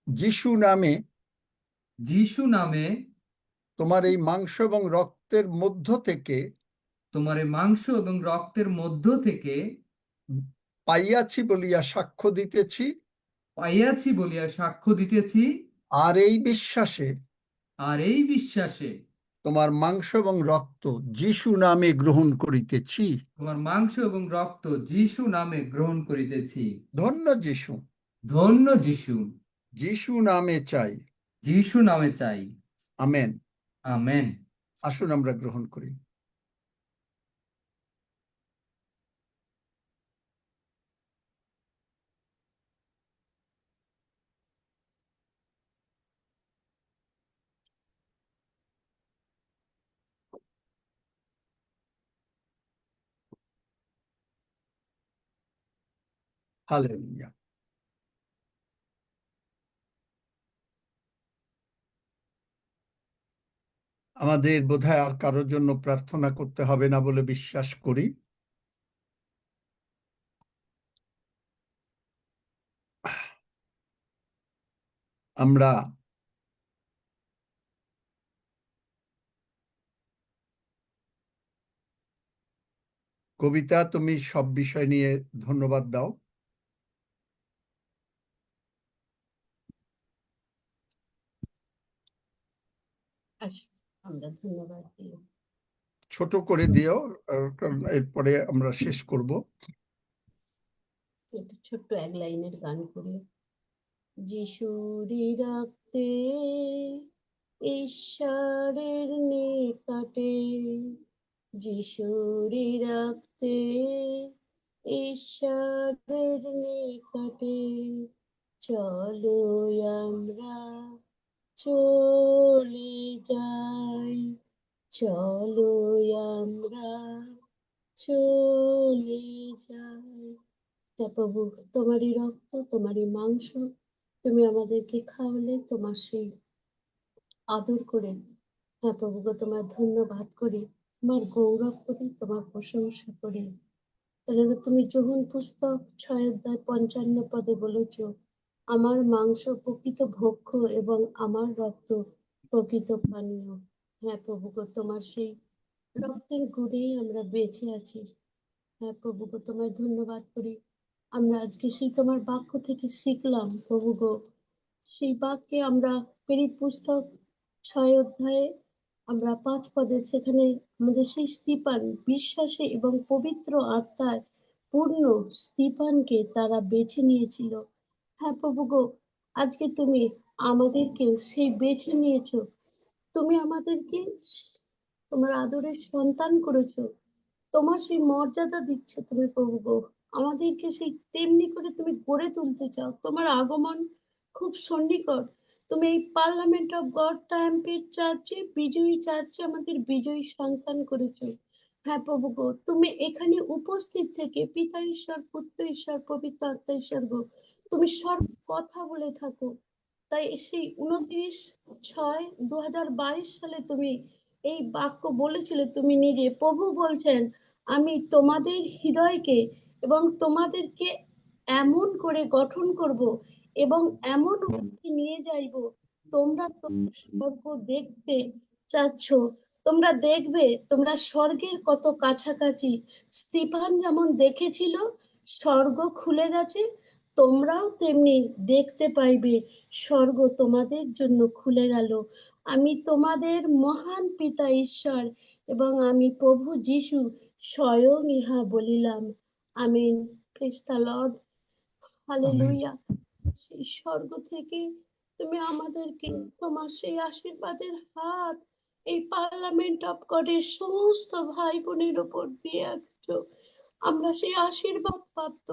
যিশু নামে তোমার এই মাংস এবং রক্তের মধ্য থেকে পাইয়াছি বলিয়া সাক্ষ্য দিতেছি। আর এই বিশ্বাসে তোমার মাংস এবং রক্ত যিশু নামে গ্রহণ করিতেছি। ধন্য যিশু, যিশু নামে চাই। আমেন। আসুন আমরা গ্রহণ করি। হালেলুয়া। আমাদের বোধহয় আর কারোর জন্য প্রার্থনা করতে হবে না বলে বিশ্বাস করি। আমরা কবিতা, তুমি সব বিষয় নিয়ে ধন্যবাদ দাও। আমরা ধন্যবাদ দিই। ছোট করে দিও, কারণ এরপরে আমরা শেষ করব। একটা ছোট্ট এক লাইনের গান করে। যিশুরি রাখতে ঈশ্বরের নিকটে, যিশুরি রাখতে ঈশ্বরের নিকটে, চলো আমরা চলে যাই, চলো আমরা চলে যাই। হ্যাঁ প্রভু, তোমারই রক্ত, তোমারই মাংস, তুমি আমাদেরকে খাওয়ালে, তোমার সেই আদর করে, হ্যাঁ প্রভু গো, তোমার ধন্যবাদ করি, তোমার গৌরব করি, তোমার প্রশংসা করি। কেননা তুমি যোহন পুস্তক 6 অধ্যায় 55 পদে বলেছ, আমার মাংস প্রকৃত ভক্ষ্য এবং আমার রক্ত প্রকৃত পানীয়। হ্যাঁ প্রভু গো, তোমার সেই রক্তের গুণেই আমরা বেঁচে আছি। হ্যাঁ প্রভু গো, তোমায় ধন্যবাদ করি। আমরা আজকে সেই তোমার বাক্য থেকে শিখলাম প্রভু গো, সেই বাক্যে আমরা প্রেরিত পুস্তক 6 অধ্যায়ে আমরা 5 পদে, সেখানে আমাদের সেই স্তিফান বিশ্বাসে এবং পবিত্র আত্মায় পূর্ণ স্তিফানকে তারা বেছে নিয়েছিল। হ্যাঁ প্রভু গো, আজকে তুমি আমাদেরকেও সেই বেছে নিয়েছো। তুমি আমাদেরকে তোমার আদরের সন্তান করেছো। তোমার সেই মর্যাদা দিচ্ছ তুমি প্রভু গো, আমাদেরকে সেই তেমনি করে তুমি গড়ে তুলতে চাও। তোমার আগমন খুব সন্নিকট। তুমি এই পার্লামেন্ট অফ গড ট্যাম্পের চার্চে, বিজয়ী চার্চে আমাদের বিজয়ী সন্তান করেছো। হ্যাঁ প্রভু গো, তুমি এখানে উপস্থিত থেকে পিতা ঈশ্বর, পুত্র ঈশ্বর, পবিত্র আত্মা ঈশ্বর গো, তুমি সব কথা বলে থাকো। তাই সেই 29/6/2022 সালে তুমি এই বাক্য বলেছিলে তুমি নিজে। প্রভু বলছেন, আমি তোমাদের হৃদয়কে এবং তোমাদেরকে এমন করে গঠন করব এবং এমন নিয়ে যাইব, তোমরা স্বর্গ দেখতে চাচ্ছ, তোমরা দেখবে তোমরা স্বর্গের কত কাছাকাছি। স্তিফান যেমন দেখেছিল স্বর্গ খুলে গেছে, তোমরাও তেমনি দেখতে পাইবে স্বর্গ তোমাদের জন্য খুলে গেল। আমি তোমাদের মহান পিতা ঈশ্বর এবং আমি প্রভু যিশু স্বয়ং ইহা বলিলাম। আমিন। Praise the lord. হালেলুয়া। সেই স্বর্গ থেকে তুমি আমাদেরকে তোমার সেই আশীর্বাদের হাত এই পার্লামেন্ট অফ গডের সমস্ত ভাই বোনের উপর দিয়ে রাখছো। আমরা সেই আশীর্বাদ প্রাপ্ত,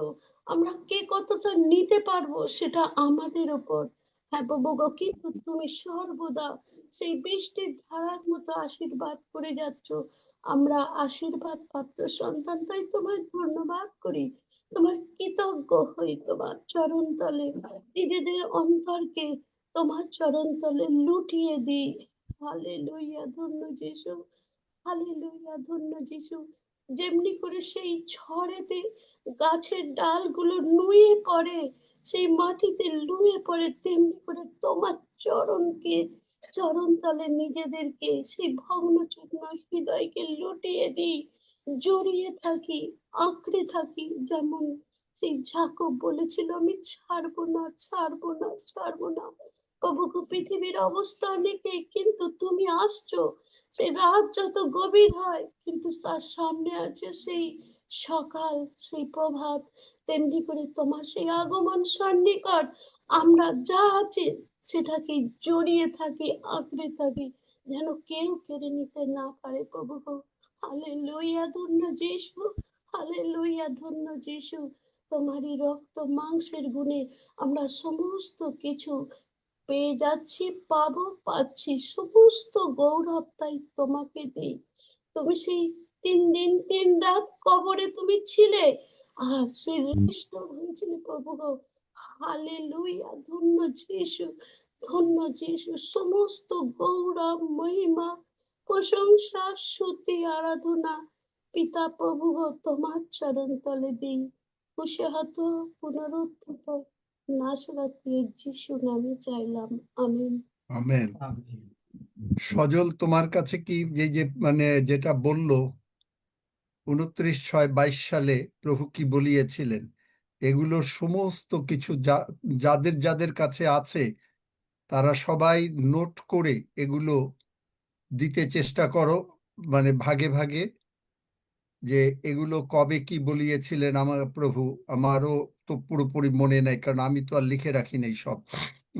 আমরা কে কতটা নিতে পারবো সেটা আমাদের উপর। হ্যাঁ প্রভু গো, কিন্তু তুমি সর্বদা সেই বৃষ্টির ধারার মতো আশীর্বাদ করে যাচ্ছ। আমরা আশীর্বাদ প্রাপ্ত সন্তান, তাই তোমায় ধন্যবাদ করি, তোমার কৃতজ্ঞ হই, তোমার চরণ তলে নিজেদের অন্তরকে তোমার চরণ তলে লুটিয়ে দিই। হালেলুয়া, ধন্য যিশু। হালেলুয়া, ধন্য যিশু। যেমনি করে সেই ঝড়েতে গাছের ডালগুলো নুয়ে পড়ে, সেই মাটিতে নুয়ে পড়ে, তেমনি করে তোমার চরণ তলে নিজেদেরকে, সেই ভগ্ন চূর্ণ হৃদয়কে লুটিয়ে দিই, জড়িয়ে থাকি, আঁকড়ে থাকি। যেমন সেই যাকব বলেছিল, আমি ছাড়বো না, ছাড়বো না, ছাড়বো না। প্রভু গো, পৃথিবীর অবস্থা অনেকে, কিন্তু তুমি আসছো। সেই রাত যত গভীর হয়, কিন্তু তার সামনে আছে সেই সকাল, সেই প্রভাত। তেমনি করে তোমার সেই আগমন সন্নিকট। আমরা যা আছে সেটাকে জড়িয়ে থাকি, আঁকড়ে থাকি, যেন কেউ কেড়ে নিতে না পারে প্রভু গো। হালেলুয়া, ধন্য যিশু। হালেলুয়া, ধন্য যিশু। তোমারই রক্ত মাংসের গুণে আমরা সমস্ত কিছু পেয়ে যাচ্ছি, পাবো, পাচ্ছি। সমস্ত গৌরব তাই তোমাকে দিই। তুমি সেই 3 দিন 3 রাত কবরে তুমি ছিলে, আর সেই রিস্টোর হয়েছিলে প্রভু গো। হালেলুয়া, ধন্য যিশু, ধন্য যিশু। সমস্ত গৌরব, মহিমা, প্রশংসা, স্তুতি, আরাধনা পিতা প্রভু গো তোমার চরণ তলে দিই। কুশাহত, পুনরুত্থিত নাসরাতের যিশু নামে চাইলাম। আমিন। আমেন। সজল, তোমার কাছে কি যে মানে যেটা বললো 29/6/22 সালে প্রভু কি বলিয়েছিলেন, এগুলোর সমস্ত কিছু যাদের যাদের কাছে আছে তারা সবাই নোট করে এগুলো দিতে চেষ্টা করো, মানে ভাগে ভাগে, যে এগুলো কবে কি বলিয়েছিলেন আমার প্রভু। আমারও তো পুরোপুরি মনে নাই, কারণ আমি তো আর লিখে রাখি নাই সব।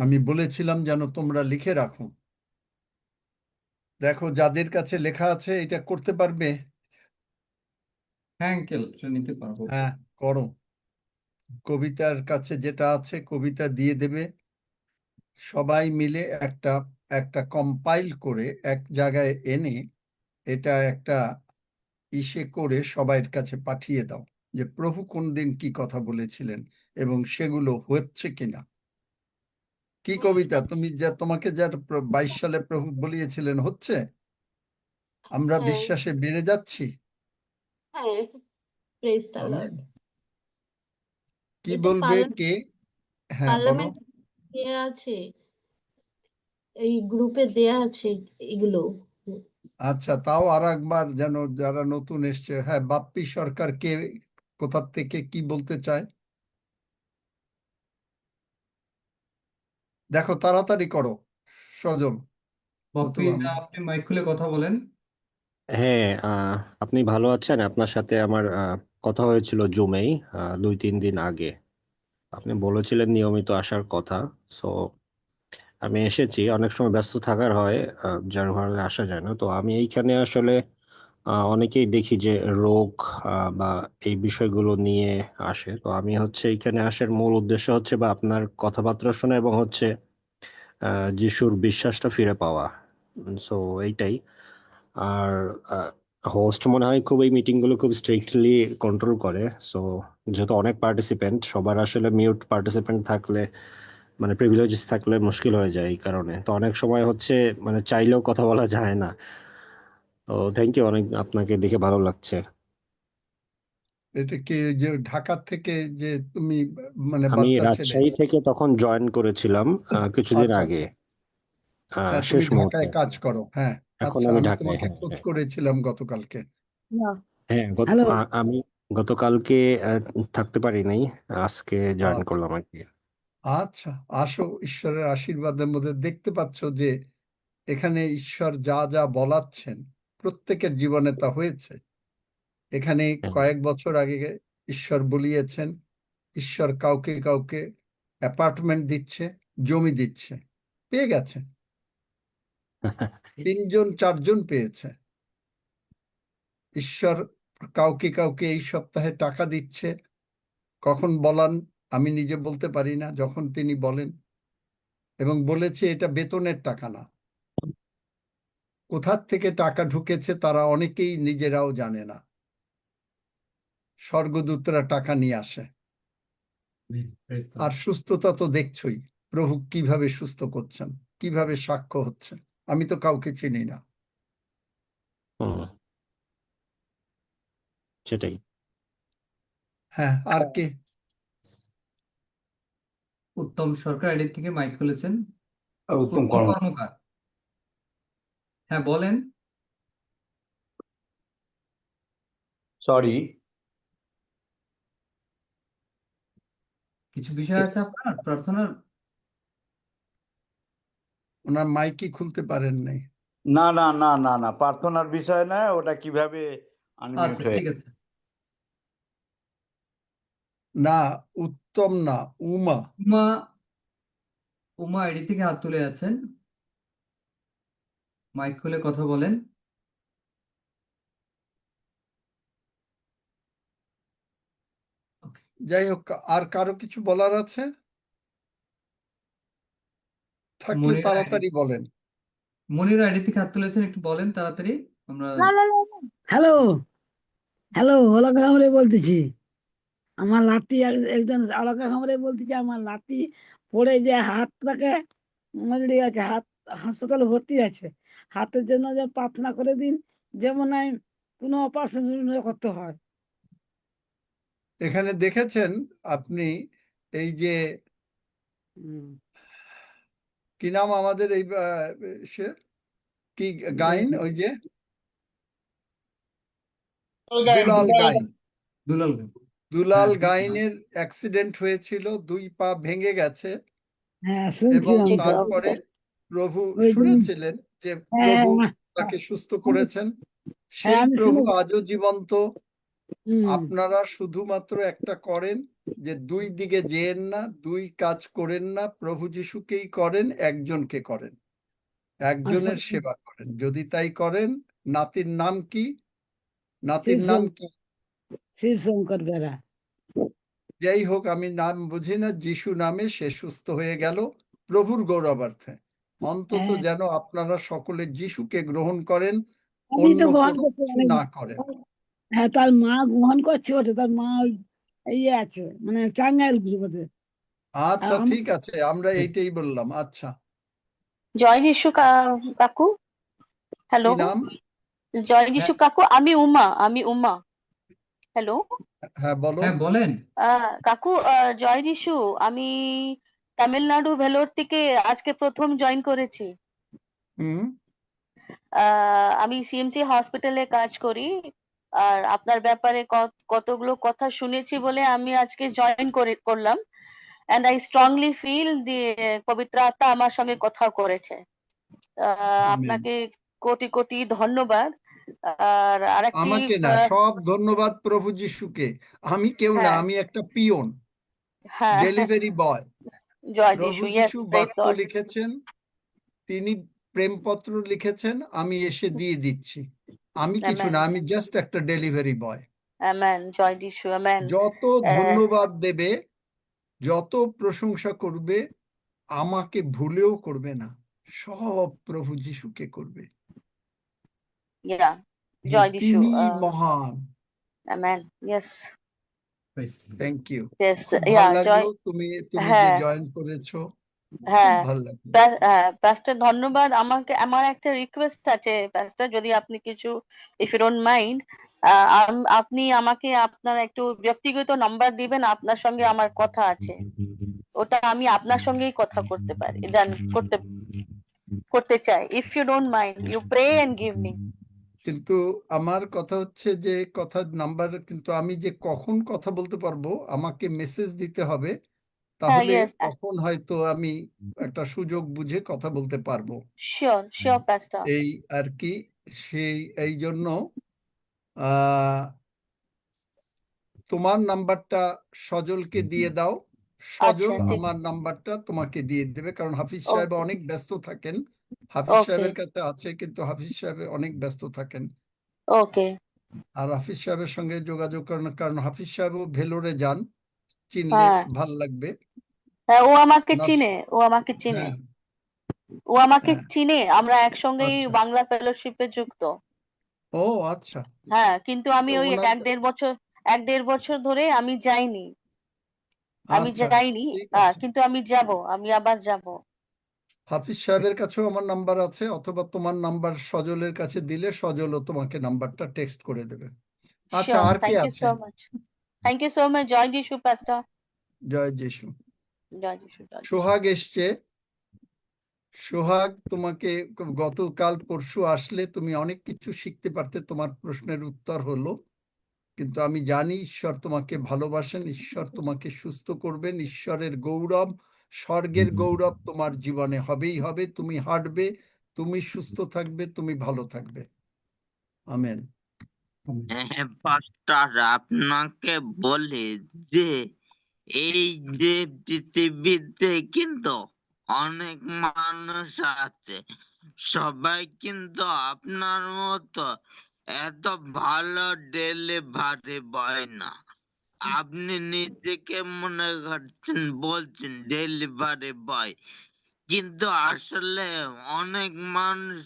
আমি বলেছিলাম যেন তোমরা লিখে রাখো। দেখো যাদের কাছে লেখা আছে এটা করতে পারবে। হ্যাঁ আঙ্কেল, নিতে পারবো। হ্যাঁ করো। কবিতার কাছে যেটা আছে কবিতা দিয়ে দেবে, সবাই মিলে একটা একটা কম্পাইল করে এক জায়গায় এনে এটা একটা ইসে করে সবাইয়ের কাছে পাঠিয়ে দাও যে প্রভু কোন দিন কি কথা বলেছিলেন এবং সেগুলো হচ্ছে কিনা। কি কবিতা, তুমি তোমাকে যা 22 সালে প্রভু বলিয়েছিলেন হচ্ছে? আমরা হ্যাঁ বিশ্বাসে বেড়ে যাচ্ছি। হ্যাঁ, প্রেজ দ্য আমেন। লর্ড। কি এটা বলবে কে? হ্যাঁ বলো। পার্লামেন্ট দেয়া আছে, এই গ্রুপে দেয়া আছে এগুলো। আচ্ছা, তাও আর একবার যেন যারা নতুন এসছে, হ্যাঁ, বাপ্পি সরকার কে, কোথা থেকে কি বলতে চায় দেখো, তাড়াতাড়ি করো সজল। বাপ্পি, নতুবা আমরা আপনি মাইক খুলে কথা বলেন। হ্যাঁ, আপনি ভালো আছেন? আপনার সাথে আমার কথা হয়েছিল জুমেই 2-3 দিন আগে। আপনি বলেছিলেন নিয়মিত আসার কথা। সো আমি এসেছি। অনেক সময় ব্যস্ত থাকার হয়, যার কারণে আসা যায় না। তো আমি এইখানে আসলে অনেকেই দেখি যে রোগ বা এই বিষয়গুলো নিয়ে আসে। তো আমি হচ্ছে এইখানে আসার মূল উদ্দেশ্য হচ্ছে বা আপনার কথাবার্তা শোনা এবং হচ্ছে যিশুর বিশ্বাসটা ফিরে পাওয়া। সো এইটাই। আর হোস্ট মনে হয় খুব এই মিটিং গুলো খুব স্ট্রিক্টলি কন্ট্রোল করে। সো যেহেতু অনেক পার্টিসিপেন্ট, সবার আসলে মিউট পার্টিসিপেন্ট থাকলে মানে প্রিভিলেজেস থাকলে মুশকিল হয়ে যায় এই কারণে। তো অনেক সময় হচ্ছে মানে চাইলেও কথা বলা যায় না। তো থ্যাংক ইউ, অনেক আপনাকে দেখে ভালো লাগছে। এটা কি যে ঢাকা থেকে যে তুমি মানে আমি বাচ্চা ছেলে? রাজশাহী থেকে তখন জয়েন করেছিলাম কিছুদিন আচ্ছা আগে, আচ্ছা, হ্যাঁ তুমি শেষ মুহূর্তে। ঢাকায় কাজ করো, হ্যাঁ। এখন আচ্ছা, আমি আমি ঢাকায়। তোমাকে হ্যাঁ, খোঁজ হ্যাঁ, করেছিলাম গতকালকে। হ্যাঁ। হ্যালো। আমি গতকালকে থাকতে পারি নাই, আজকে জয়েন আচ্ছা করলাম আর কি। আচ্ছা, আসো, ঈশ্বরের আশীর্বাদের মধ্যে দেখতে পাচ্ছ যে এখানে ঈশ্বর যা যা বলাচ্ছেন প্রত্যেকের জীবনে তা হয়েছে। এখানে হ্যাঁ। কয়েক বছর আগে ঈশ্বর বলিয়েছেন, ঈশ্বর কাউকে কাউকে অ্যাপার্টমেন্ট দিচ্ছে, জমি দিচ্ছে, পেয়ে গেছে। 3-4জন পেয়েছে। ঈশ্বর কাউকে কাউকে এই সপ্তাহে টাকা দিচ্ছে, কখন বলান আমি নিজে বলতে পারি না, যখন তিনি বলেন। এবং বলেছে এটা বেতনের টাকা না, কোথার থেকে টাকা ঢুকেছে তারা অনেকেই নিজেরাও জানে না। স্বর্গদূতরা টাকা নিয়ে আসে। আর সুস্থতা তো দেখছই, প্রভু কিভাবে সুস্থ করছেন, কিভাবে সাক্ষ্য হচ্ছে। আমি তো কাউকে চিনি না। হুম, সেটাই। হ্যাঁ, আর কে? উত্তম সরকার এদিক থেকে মাইক খুলেছেন। উত্তম উত্তম কর্মকার, হ্যাঁ বলেন। সরি, কিছু বিষয় আছে আপনার প্রার্থনার? ওনার মাইকই খুলতে পারেন নাই। না না না না না, প্রার্থনার বিষয় না, ওটা কিভাবে আনমিউট আচ্ছা, হয়ে ঠিক আছে। না, উত্তম না, উমা। উমা, উমা এদিক থেকে হাত তুলে আছেন, মাইক খুলে কথা বলেন। ওকে। যাই হোক, আর কারো কিছু বলার আছে? থাকলে মনিরা তাড়াতাড়ি বলেন। মনিরা এদিক থেকে হাত তুলেছেন, একটু বলেন তাড়াতাড়ি। আমরা হ্যালো, হ্যালো, অলকা খামরে বলতেছি। আমার লাতি একজন অলকা খামরে বলতেছি, আমার লাতি পড়ে যে হাতটাকে মরে গেছে, হাত হাসপাতালে ভর্তি আছে। হাতের জন্য যে প্রার্থনা করে দিন, যেমন আমি কোনো অপারেশন করতে হয়। এখানে দেখেছেন আপনি এই যে কি নাম আমাদের এই সে কি গাইন, ওই যে দুলাল গাইন, দুলাল দুলাল হ্যাঁ, গাইনের অ্যাক্সিডেন্ট হয়েছিল, 2 পা ভেঙে গেছে। হ্যাঁ, এবং শুনছিলাম তো। তারপরে প্রভু ওই জন্য শুনেছিলেন যে হ্যাঁ, প্রভু হ্যাঁ, তাকে সুস্থ হ্যাঁ, করেছেন। হ্যাঁ, সেই আমি প্রভু শুনেছি। আজও জীবন্ত। হুম, আপনারা শুধুমাত্র একটা করেন যে 2 দিকে যেয়েন না, 2 কাজ করেন না, প্রভু যিশুকেই করেন, একজনকে করেন, একজনের হাসপাতাল সেবা করেন। যদি তাই করেন, নাতির নাম কি? নাতির নাম কি? শিবশঙ্কর বেরা। যাই হোক, আমি নাম বুঝি না, যিশু নামে সে সুস্থ হয়ে গেল প্রভুর গৌরবার্থে। অন্তত হ্যাঁ, যেন আপনারা সকলে যিশুকে গ্রহণ করেন, আমি অন্য তো গ্রহণ কোনো করতে কিছু পারি না করেন। হ্যাঁ, তার মা গ্রহণ করছে ওটা, তার মা ওই ইয়ে আছে, মানে টাঙ্গাইল গ্রুপে। আর আচ্ছা, আমার ঠিক আছে, আমরা এইটাই বললাম। আচ্ছা, জয় যিশু কাকু, হ্যালো, কি নাম? জয় যিশু হ্যাঁ কাকু, আমি উমা, হ্যালো, হ্যাঁ, বলো। হ্যাঁ বলেন। কাকু, জয় যিশু, আমি তামিলনাড়ু ভেলোর থেকে আজকে প্রথম জয়েন করেছি। হুম। আমি সিএমসি হসপিটালে কাজ করি, আর আপনার ব্যাপারে কতগুলো কথা শুনেছি বলে আমি আজকে জয়েন করলাম। and I strongly feel পবিত্র আত্মা আমার সঙ্গে কথা করেছে। আমেন। আপনাকে কোটি কোটি ধন্যবাদ। আর আরেকটি আমাকে না, সব ধন্যবাদ প্রভু যিশুকে। আমি কেউ না, হ্যাঁ আমি একটা পিয়ন, হ্যাঁ ডেলিভারি বয়। জয় প্রভু যিশু, ইয়েস, যিশু প্রেজ বাক্য গড। লিখেছেন, তিনি প্রেমপত্র লিখেছেন, আমি এসে দিয়ে দিচ্ছি। আমি কিছু আমেন, না, আমি জাস্ট একটা ডেলিভারি বয়। আমেন, জয় যিশু, আমেন। যত ধন্যবাদ দেবে, যত প্রশংসা করবে, আমাকে ভুলেও করবে না, সব প্রভু যিশুকে করবে। ইয়া, জয় যিশু, তিনি মহান। Amen, yes, thank you. Yes, খুব ইয়া, ভালো জয়, লাগলো তুমি যে হ্যাঁ জয়েন করেছো, খুব হ্যাঁ, ভালো লাগলো। প্যাস্টার ধন্যবাদ। আমার একটা রিকোয়েস্ট আছে প্যাস্টার, যদি আপনি কিছু, ইফ ইউ ডোন্ট মাইন্ড, আপনি আমাকে আপনার একটু ব্যক্তিগত নাম্বার দিবেন, আপনার সঙ্গে আমার কথা আছে, ওটা আমি আপনার সঙ্গেই কথা করতে পারি, করতে চাই। If you don't mind, you pray and give me. কিন্তু আমার কথা হচ্ছে যে কথা নাম্বার, কিন্তু আমি যে কখন কথা বলতে পারবো, আমাকে মেসেজ দিতে হবে, হ্যাঁ, তাহলে ইয়েস, তখন হয়তো আমি একটা সুযোগ বুঝে কথা বলতে পারবো। Sure sure প্যাস্টার। এই আর কি, এই জন্য আহ তোমার নাম্বারটা সজলকে দিয়ে দাও, আচ্ছা, সজল ঠিক, আমার নাম্বারটা তোমাকে দিয়ে দেবে, কারণ হাফিজ সাহেব ওকে অনেক ব্যস্ত থাকেন। হাফিজ ওকে সাহেবের কাছে আছে, কিন্তু হাফিজ সাহেব অনেক ব্যস্ত থাকেন। ওকে আর হাফিজ সাহেবের সঙ্গে যোগাযোগ করার কারণ হাফিজ সাহেবও ভেলোরে যান, চিনলে হ্যাঁ ভাল লাগবে। হ্যাঁ, ও আমাকে ওনার চিনে, ও আমাকে চিনে, হ্যাঁ, ও আমাকে হ্যাঁ, চিনে, আমরা একসঙ্গেই আচ্ছা। বাংলা ফেলোশিপে যুক্ত। ও আচ্ছা, হ্যাঁ, কিন্তু আমি তো ওই ওনার, এক দেড় বছর ধরে আমি যাইনি, আচ্ছা, ঠিক আছে। কিন্তু আমি আবার যাব। হাফিজ সাহেবের কাছেও আমার নাম্বার আছে, অথবা তোমার নাম্বার সজলের কাছে দিলে সজলও তোমাকে নাম্বারটা টেক্সট করে দেবে। আচ্ছা, শিওর, আর কে থ্যাংক ইউ আছে? So much, thank you so much, জয় যিশু প্যাস্টার, জয় যিশু। জয় যিশু, জয় যিশু। সোহাগ এসছে। সোহাগ, তোমাকে গতকাল পরশু আসলে তুমি অনেক কিছু শিখতে পারতে, তোমার প্রশ্নের উত্তর হলো। কিন্তু আমি জানি ঈশ্বর তোমাকে ভালোবাসেন, ঈশ্বর তোমাকে সুস্থ করবেন, ঈশ্বরের গৌরব, স্বর্গের গৌরব তোমার জীবনে হবেই হবে। তুমি হাঁটবে, তুমি সুস্থ থাকবে, তুমি ভালো থাকবে। আমেন। হ্যাঁ পাস্টার, আপনাকে বলি যে এই যে পৃথিবীতে কিন্তু অনেক মানুষ আছে, সবাই কিন্তু আপনার মতো এত ভালো ডেলিভারি বয় না। আপনি নিজেকে মনে করছেন, বলছেন ডেলিভারি বয়, কিন্তু আসলে অনেক মানুষ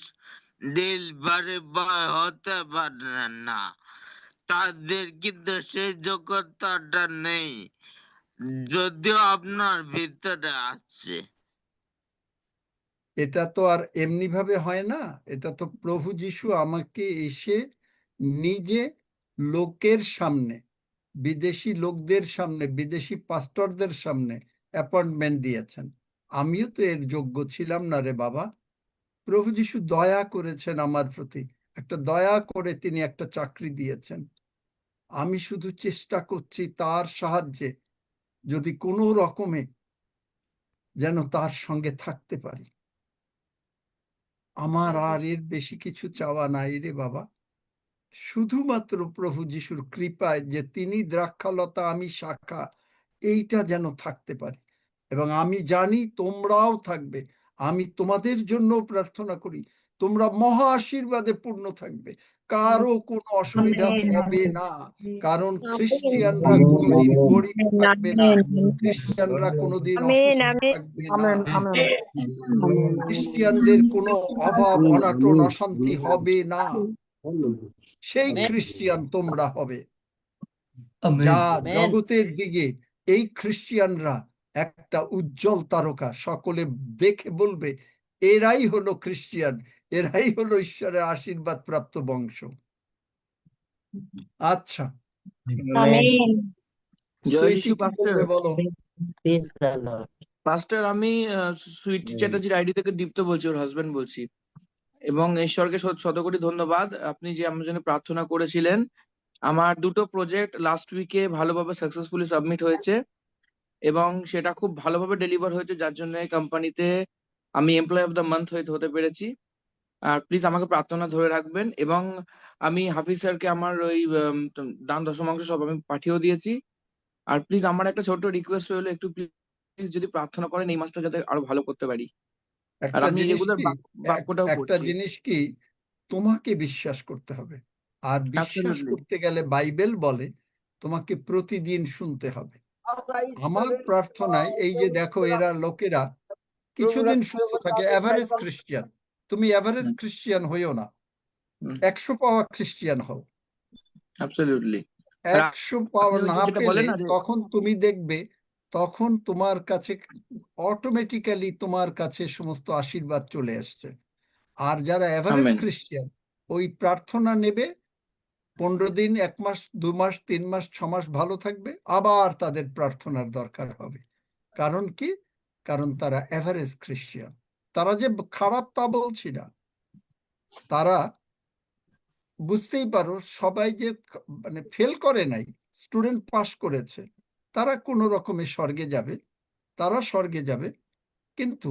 ডেলিভারি বয় হতে পারে না, তাদের কিন্তু সেই যোগ্যতাটা নেই, যদিও আপনার ভিতরে আছে। এটা তো আর এমনি ভাবে হয় না, এটা তো প্রভু যিশু আমাকে এসে নিজে লোকের সামনে, বিদেশি লোকদের সামনে, বিদেশি পাস্টরদের সামনে অ্যাপয়েন্টমেন্ট দিয়েছেন। আমিও তো এর যোগ্য ছিলাম না রে বাবা। প্রভু যিশু দয়া করেছেন আমার প্রতি, একটা দয়া করে তিনি একটা চাকরি দিয়েছেন। আমি শুধু চেষ্টা করছি তার সাহায্যে যদি কোনো রকমে যেন তার সঙ্গে থাকতে পারি। আমার আর এর বেশি কিছু চাওয়া নাই রে বাবা। শুধুমাত্র প্রভু যিশুর কৃপায় যে তিনি দ্রাক্ষালতা আমি শাখা, এইটা যেন থাকতে পারি। এবং আমি জানি তোমরাও থাকবে। আমি তোমাদের জন্য প্রার্থনা করি, তোমরা মহা আশীর্বাদে পূর্ণ থাকবে, কারো কোনো অসুবিধা হবে না, কারণ খ্রিস্টিয়ানরা কোনোদিন গরিব থাকবে না, খ্রিস্টিয়ানরা কোনোদিন অসুস্থ থাকবে না, খ্রিস্টিয়ানদের কোনো অভাব অনাটন অশান্তি হবে না। সেই খ্রিস্টিয়ান তোমরা হবে, যা জগতের দিকে এই খ্রিস্টিয়ানরা একটা উজ্জ্বল তারকা, সকলে দেখে বলবে এরাই হলো খ্রিস্টিয়ান, এরাই হলো ঈশ্বরের আশীর্বাদ প্রাপ্ত বংশ। আচ্ছা, জয় সুইটি যিশু কি পাস্টার। বলবে বলো। পাস্টার, আমি সুইটি চ্যাটার্জির আইডি থেকে দীপ্ত বলছি, ওর হাজবেন্ড বলছি। এবং ঈশ্বরকে শতকোটি ধন্যবাদ, আপনি যে আমার জন্য প্রার্থনা করেছিলেন। আমার দুটো প্রজেক্ট লাস্ট উইকে ভালোভাবে সাকসেসফুলি সাবমিট হয়েছে এবং সেটা খুব ভালোভাবে ডেলিভার হয়েছে, যার জন্য কোম্পানিতে আমি এমপ্লয় অফ দ্য মান্থ হতে পেরেছি। আর প্লিজ আমাকে প্রার্থনা ধরে রাখবেন। এবং আমি হাফিজ স্যারকে আমার ওই দান দশমাংশ সব আমি পাঠিয়েও দিয়েছি। আর প্লিজ আমার একটা ছোট্ট রিকোয়েস্ট হলো, একটু প্লিজ যদি প্রার্থনা করেন এই মাসটা যাতে আরো ভালো করতে পারি। আর একটা আমি জিনিস রেগুলার কি, বাক্যটাও একটা পড়ছি। জিনিস কি, তোমাকে বিশ্বাস করতে হবে। আর বিশ্বাস Absolutely. করতে গেলে বাইবেল বলে তোমাকে প্রতিদিন শুনতে হবে। আমার প্রার্থনায় এই যে দেখো, এরা লোকেরা কিছুদিন সুস্থ থাকে, এভারেজ খ্রিস্টিয়ান। তুমি এভারেজ খ্রিস্টিয়ান হইও না, 100 পাওয়া খ্রিস্টিয়ান হও। Absolutely. 100 পাওয়া আপনি ওই না যে যেটা পেলে বলেন না যে তখন তুমি দেখবে, তখন তোমার কাছে অটোমেটিক্যালি তোমার কাছে সমস্ত আশীর্বাদ চলে আসছে। আর যারা এভারেজ আমেন। খ্রিস্টিয়ান, ওই প্রার্থনা নেবে, 15 দিন, 1 মাস, 2 মাস, 3 মাস, 6 মাস ভালো থাকবে, আবার তাদের প্রার্থনার দরকার হবে। কারণ কি? কারণ তারা এভারেজ খ্রিস্টিয়ান। তারা যে খারাপ তা বলছি না, তারা বুঝতেই পারো সবাই যে মানে ফেল করে নাই, স্টুডেন্ট পাস করেছে, তারা কোনো রকমে স্বর্গে যাবে, তারা স্বর্গে যাবে, কিন্তু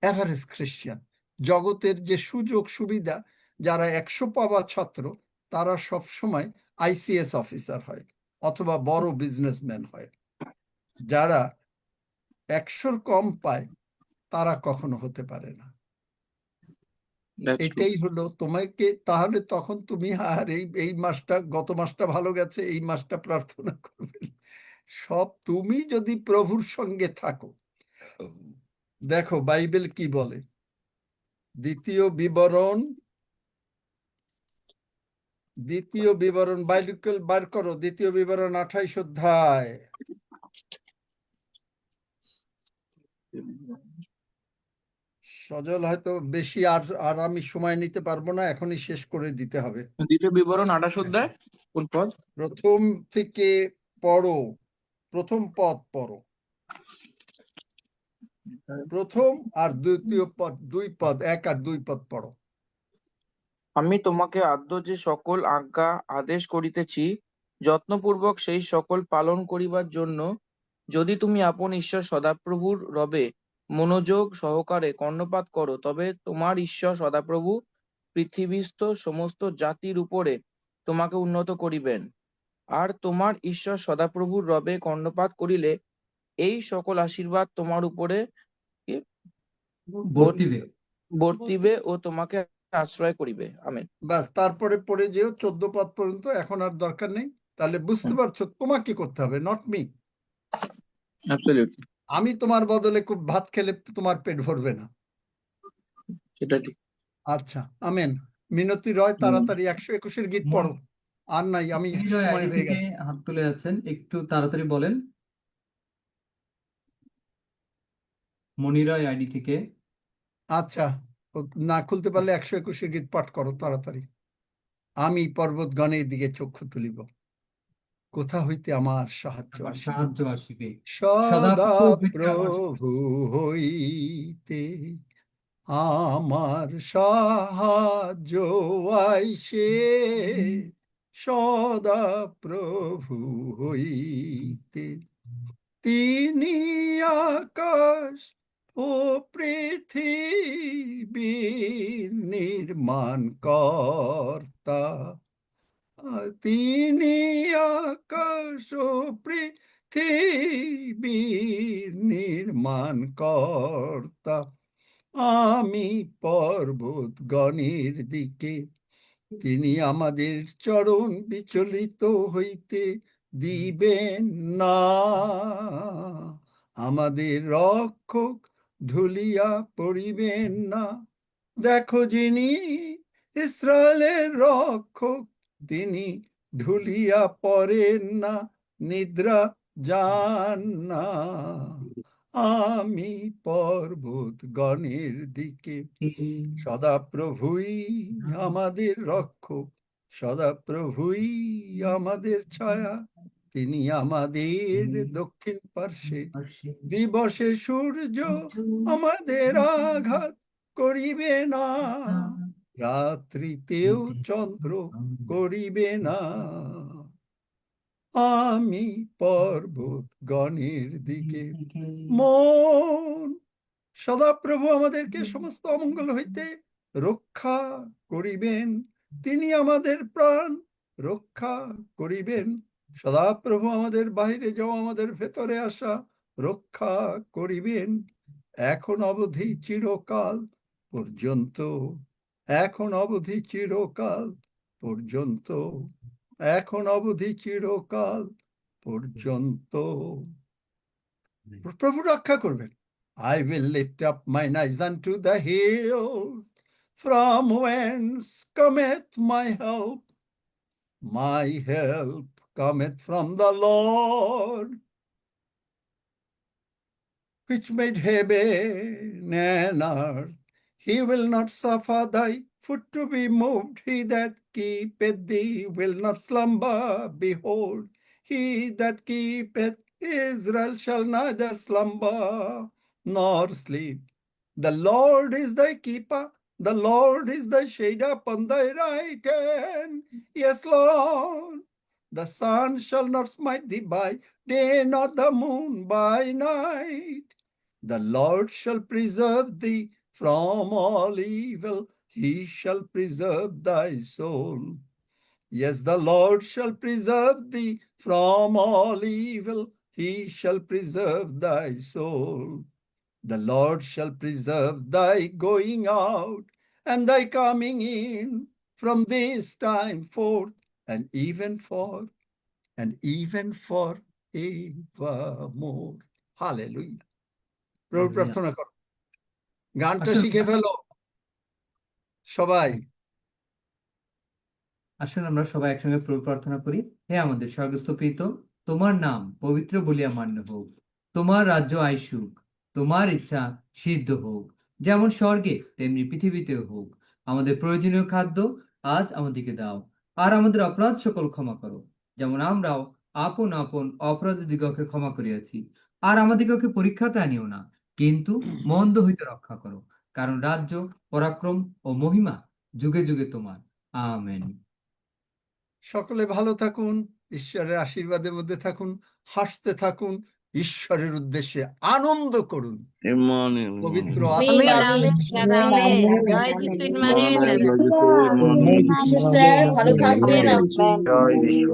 এভারেজ খ্রিস্টিয়ান। জগতের যে সুযোগ সুবিধা, যারা 100 পাওয়া ছাত্র তারা সব সময় আইসিএস অফিসার হয় অথবা বড় বিজনেসম্যান হয়। যারা 100 কম পায় তারা কখনো হতে পারে না। এটাই হলো তোমাকে, তাহলে তখন তুমি আর এই মাসটা, গত মাসটা ভালো গেছে, এই মাসটা প্রার্থনা করবে সব। তুমি যদি প্রভুর সঙ্গে থাকো, দেখো বাইবেল কি বলে, দ্বিতীয় বিবরণ বাইবেল বার করো, দ্বিতীয় বিবরণ 28 অধ্যায়। সজল হয়তো বেশি আর আমি সময় নিতে পারবো না, এখনই শেষ করে দিতে হবে। দ্বিতীয় বিবরণ 28 অধ্যায় কোন পদ? প্রথম থেকে পড়ো, প্রথম পদ পড়ো, প্রথম আর দ্বিতীয় পদ, 2 পদ, 1 আর 2 পদ পড়ো। আমি তোমাকে আদ্য যে সকল আজ্ঞা আদেশ করিতেছি, যত্নপূর্বক সেই সকল পালন করিবার জন্য যদি তুমি আপন ঈশ্বর সদাপ্রভুর রবে মনোযোগ সহকারে কর্ণপাত করো, তবে তোমার ঈশ্বর সদাপ্রভু পৃথিবীস্থ সমস্ত জাতির উপরে তোমাকে উন্নত করিবেন। আর তোমার ঈশ্বর সদাপ্রভুর রবে কর্ণপাত করিলে এই সকল আশীর্বাদ তোমার উপরে বর্তিবে ও তোমাকে আশ্রয় করিবে। আমেন। বাস, তারপরে পড়ে যেও 14 পদ পর্যন্ত, এখন আর দরকার নেই। তাহলে বুঝতে পারছো তোমাকে করতে হবে, নট মি। আমি তোমার বদলে খুব ভাত খেলে তোমার পেট ভরবে না, সেটা ঠিক। আচ্ছা, আমেন। মিনতি রয়, তাড়াতাড়ি 121 গীত পড়ো। আর নাই, আমি সময় হয়ে গেছে। হাত তুলে আছেন, একটু তাড়াতাড়ি বলেন। মনিরয় আইডি থেকে। আচ্ছা, না খুলতে পারলে 121 গীত পাঠ করো তাড়াতাড়ি। আমি পর্বতগণের দিকে চক্ষু তুলিব, কোথা হইতে আমার সাহায্য আসিবে। সদা প্রভু হইতে আমার সাহায্য আইসে, সদা প্রভু হইতে। তিনি আকাশ ও পৃথিবীর নির্মাণ কর্তা, তিনি আকাশ ও পৃথিবীর নির্মাণ কর্তা। আমি পর্বত গণের দিকে, তিনি আমাদের চরণ বিচলিত হইতে দিবেন না। আমাদের রক্ষক ঢুলিয়া পড়িবেন না। দেখো যিনি ইসরায়েলের রক্ষক, তিনি ঢুলিয়া পড়েন না, নিদ্রা যান না। আমি পর্বত গণের দিকে, সদাপ্রভুই আমাদের রক্ষক, সদাপ্রভুই আমাদের ছায়া, তিনি আমাদের দক্ষিণ পার্শ্বে। দিবসে সূর্য আমাদের আঘাত করিবে না, রাত্রিতেও চন্দ্র করিবে না। আমি পর্বত গণের দিকে, মন সদাপ্রভু আমাদেরকে সমস্ত অমঙ্গল হইতে রক্ষা করিবেন, তিনি আমাদের প্রাণ রক্ষা করিবেন। সদাপ্রভু আমাদের বাইরে যাওয়া, আমাদের ভেতরে আসা রক্ষা করিবেন, এখন অবধি চিরকাল পর্যন্ত, এখন অবধি চিরকাল পর্যন্ত, এখন অবধি চিরকাল পর্যন্ত। প্রভু রক্ষা করবেন। I will lift up mine eyes unto the hills, from whence cometh my help. My help cometh from the Lord, which made heaven and earth. He will not suffer thy foot to be moved. He that keepeth thee will not slumber. Behold, he that keepeth Israel shall neither slumber nor sleep. The Lord is thy keeper, the Lord is thy shade upon thy right hand. Yes, Lord, the sun shall not smite thee by day, nor the moon by night. The Lord shall preserve thee from all evil, he shall preserve thy soul. Yes, the Lord shall preserve thee from all evil, he shall preserve thy soul. The Lord shall preserve thy going out and thy coming in from this time forth, and even for evermore. Hallelujah. প্রভু প্রার্থনা করো, গানটা আসুন শিখে ফেলো সবাই। আসুন আমরা সবাই একসঙ্গে প্রভু প্রার্থনা করি। হে আমাদের স্বর্গস্থ পিতা, তোমার নাম পবিত্র বলিয়া মান্য হোক, তোমার রাজ্য আইসুক, তোমার ইচ্ছা সিদ্ধ হোক, যেমন স্বর্গে তেমনি পৃথিবীতেও হোক। আমাদের প্রয়োজনীয় খাদ্য আজ আমাদেরকে দাও, আর আমাদের অপরাধ সকল ক্ষমা করো, যেমন আমরাও আপন আপন অপরাধীদিগকে ক্ষমা করিয়াছি। আর আমাদিগকে পরীক্ষাতে আনিও না, কিন্তু মন্দ হইতে রক্ষা করো, কারণ রাজ্য, পরাক্রম ও মহিমা যুগে যুগে তোমার। আমেন। সকলে ভালো থাকুন, ঈশ্বরের আশীর্বাদের মধ্যে থাকুন, হাসতে থাকুন, ঈশ্বরের উদ্দেশ্যে আনন্দ করুন। পবিত্র আমিন, আত্মার আমিন, আমিন। জয় যিশু, ইমানুয়েল। স্যার ভালো থাকবেন। জয় যিশু।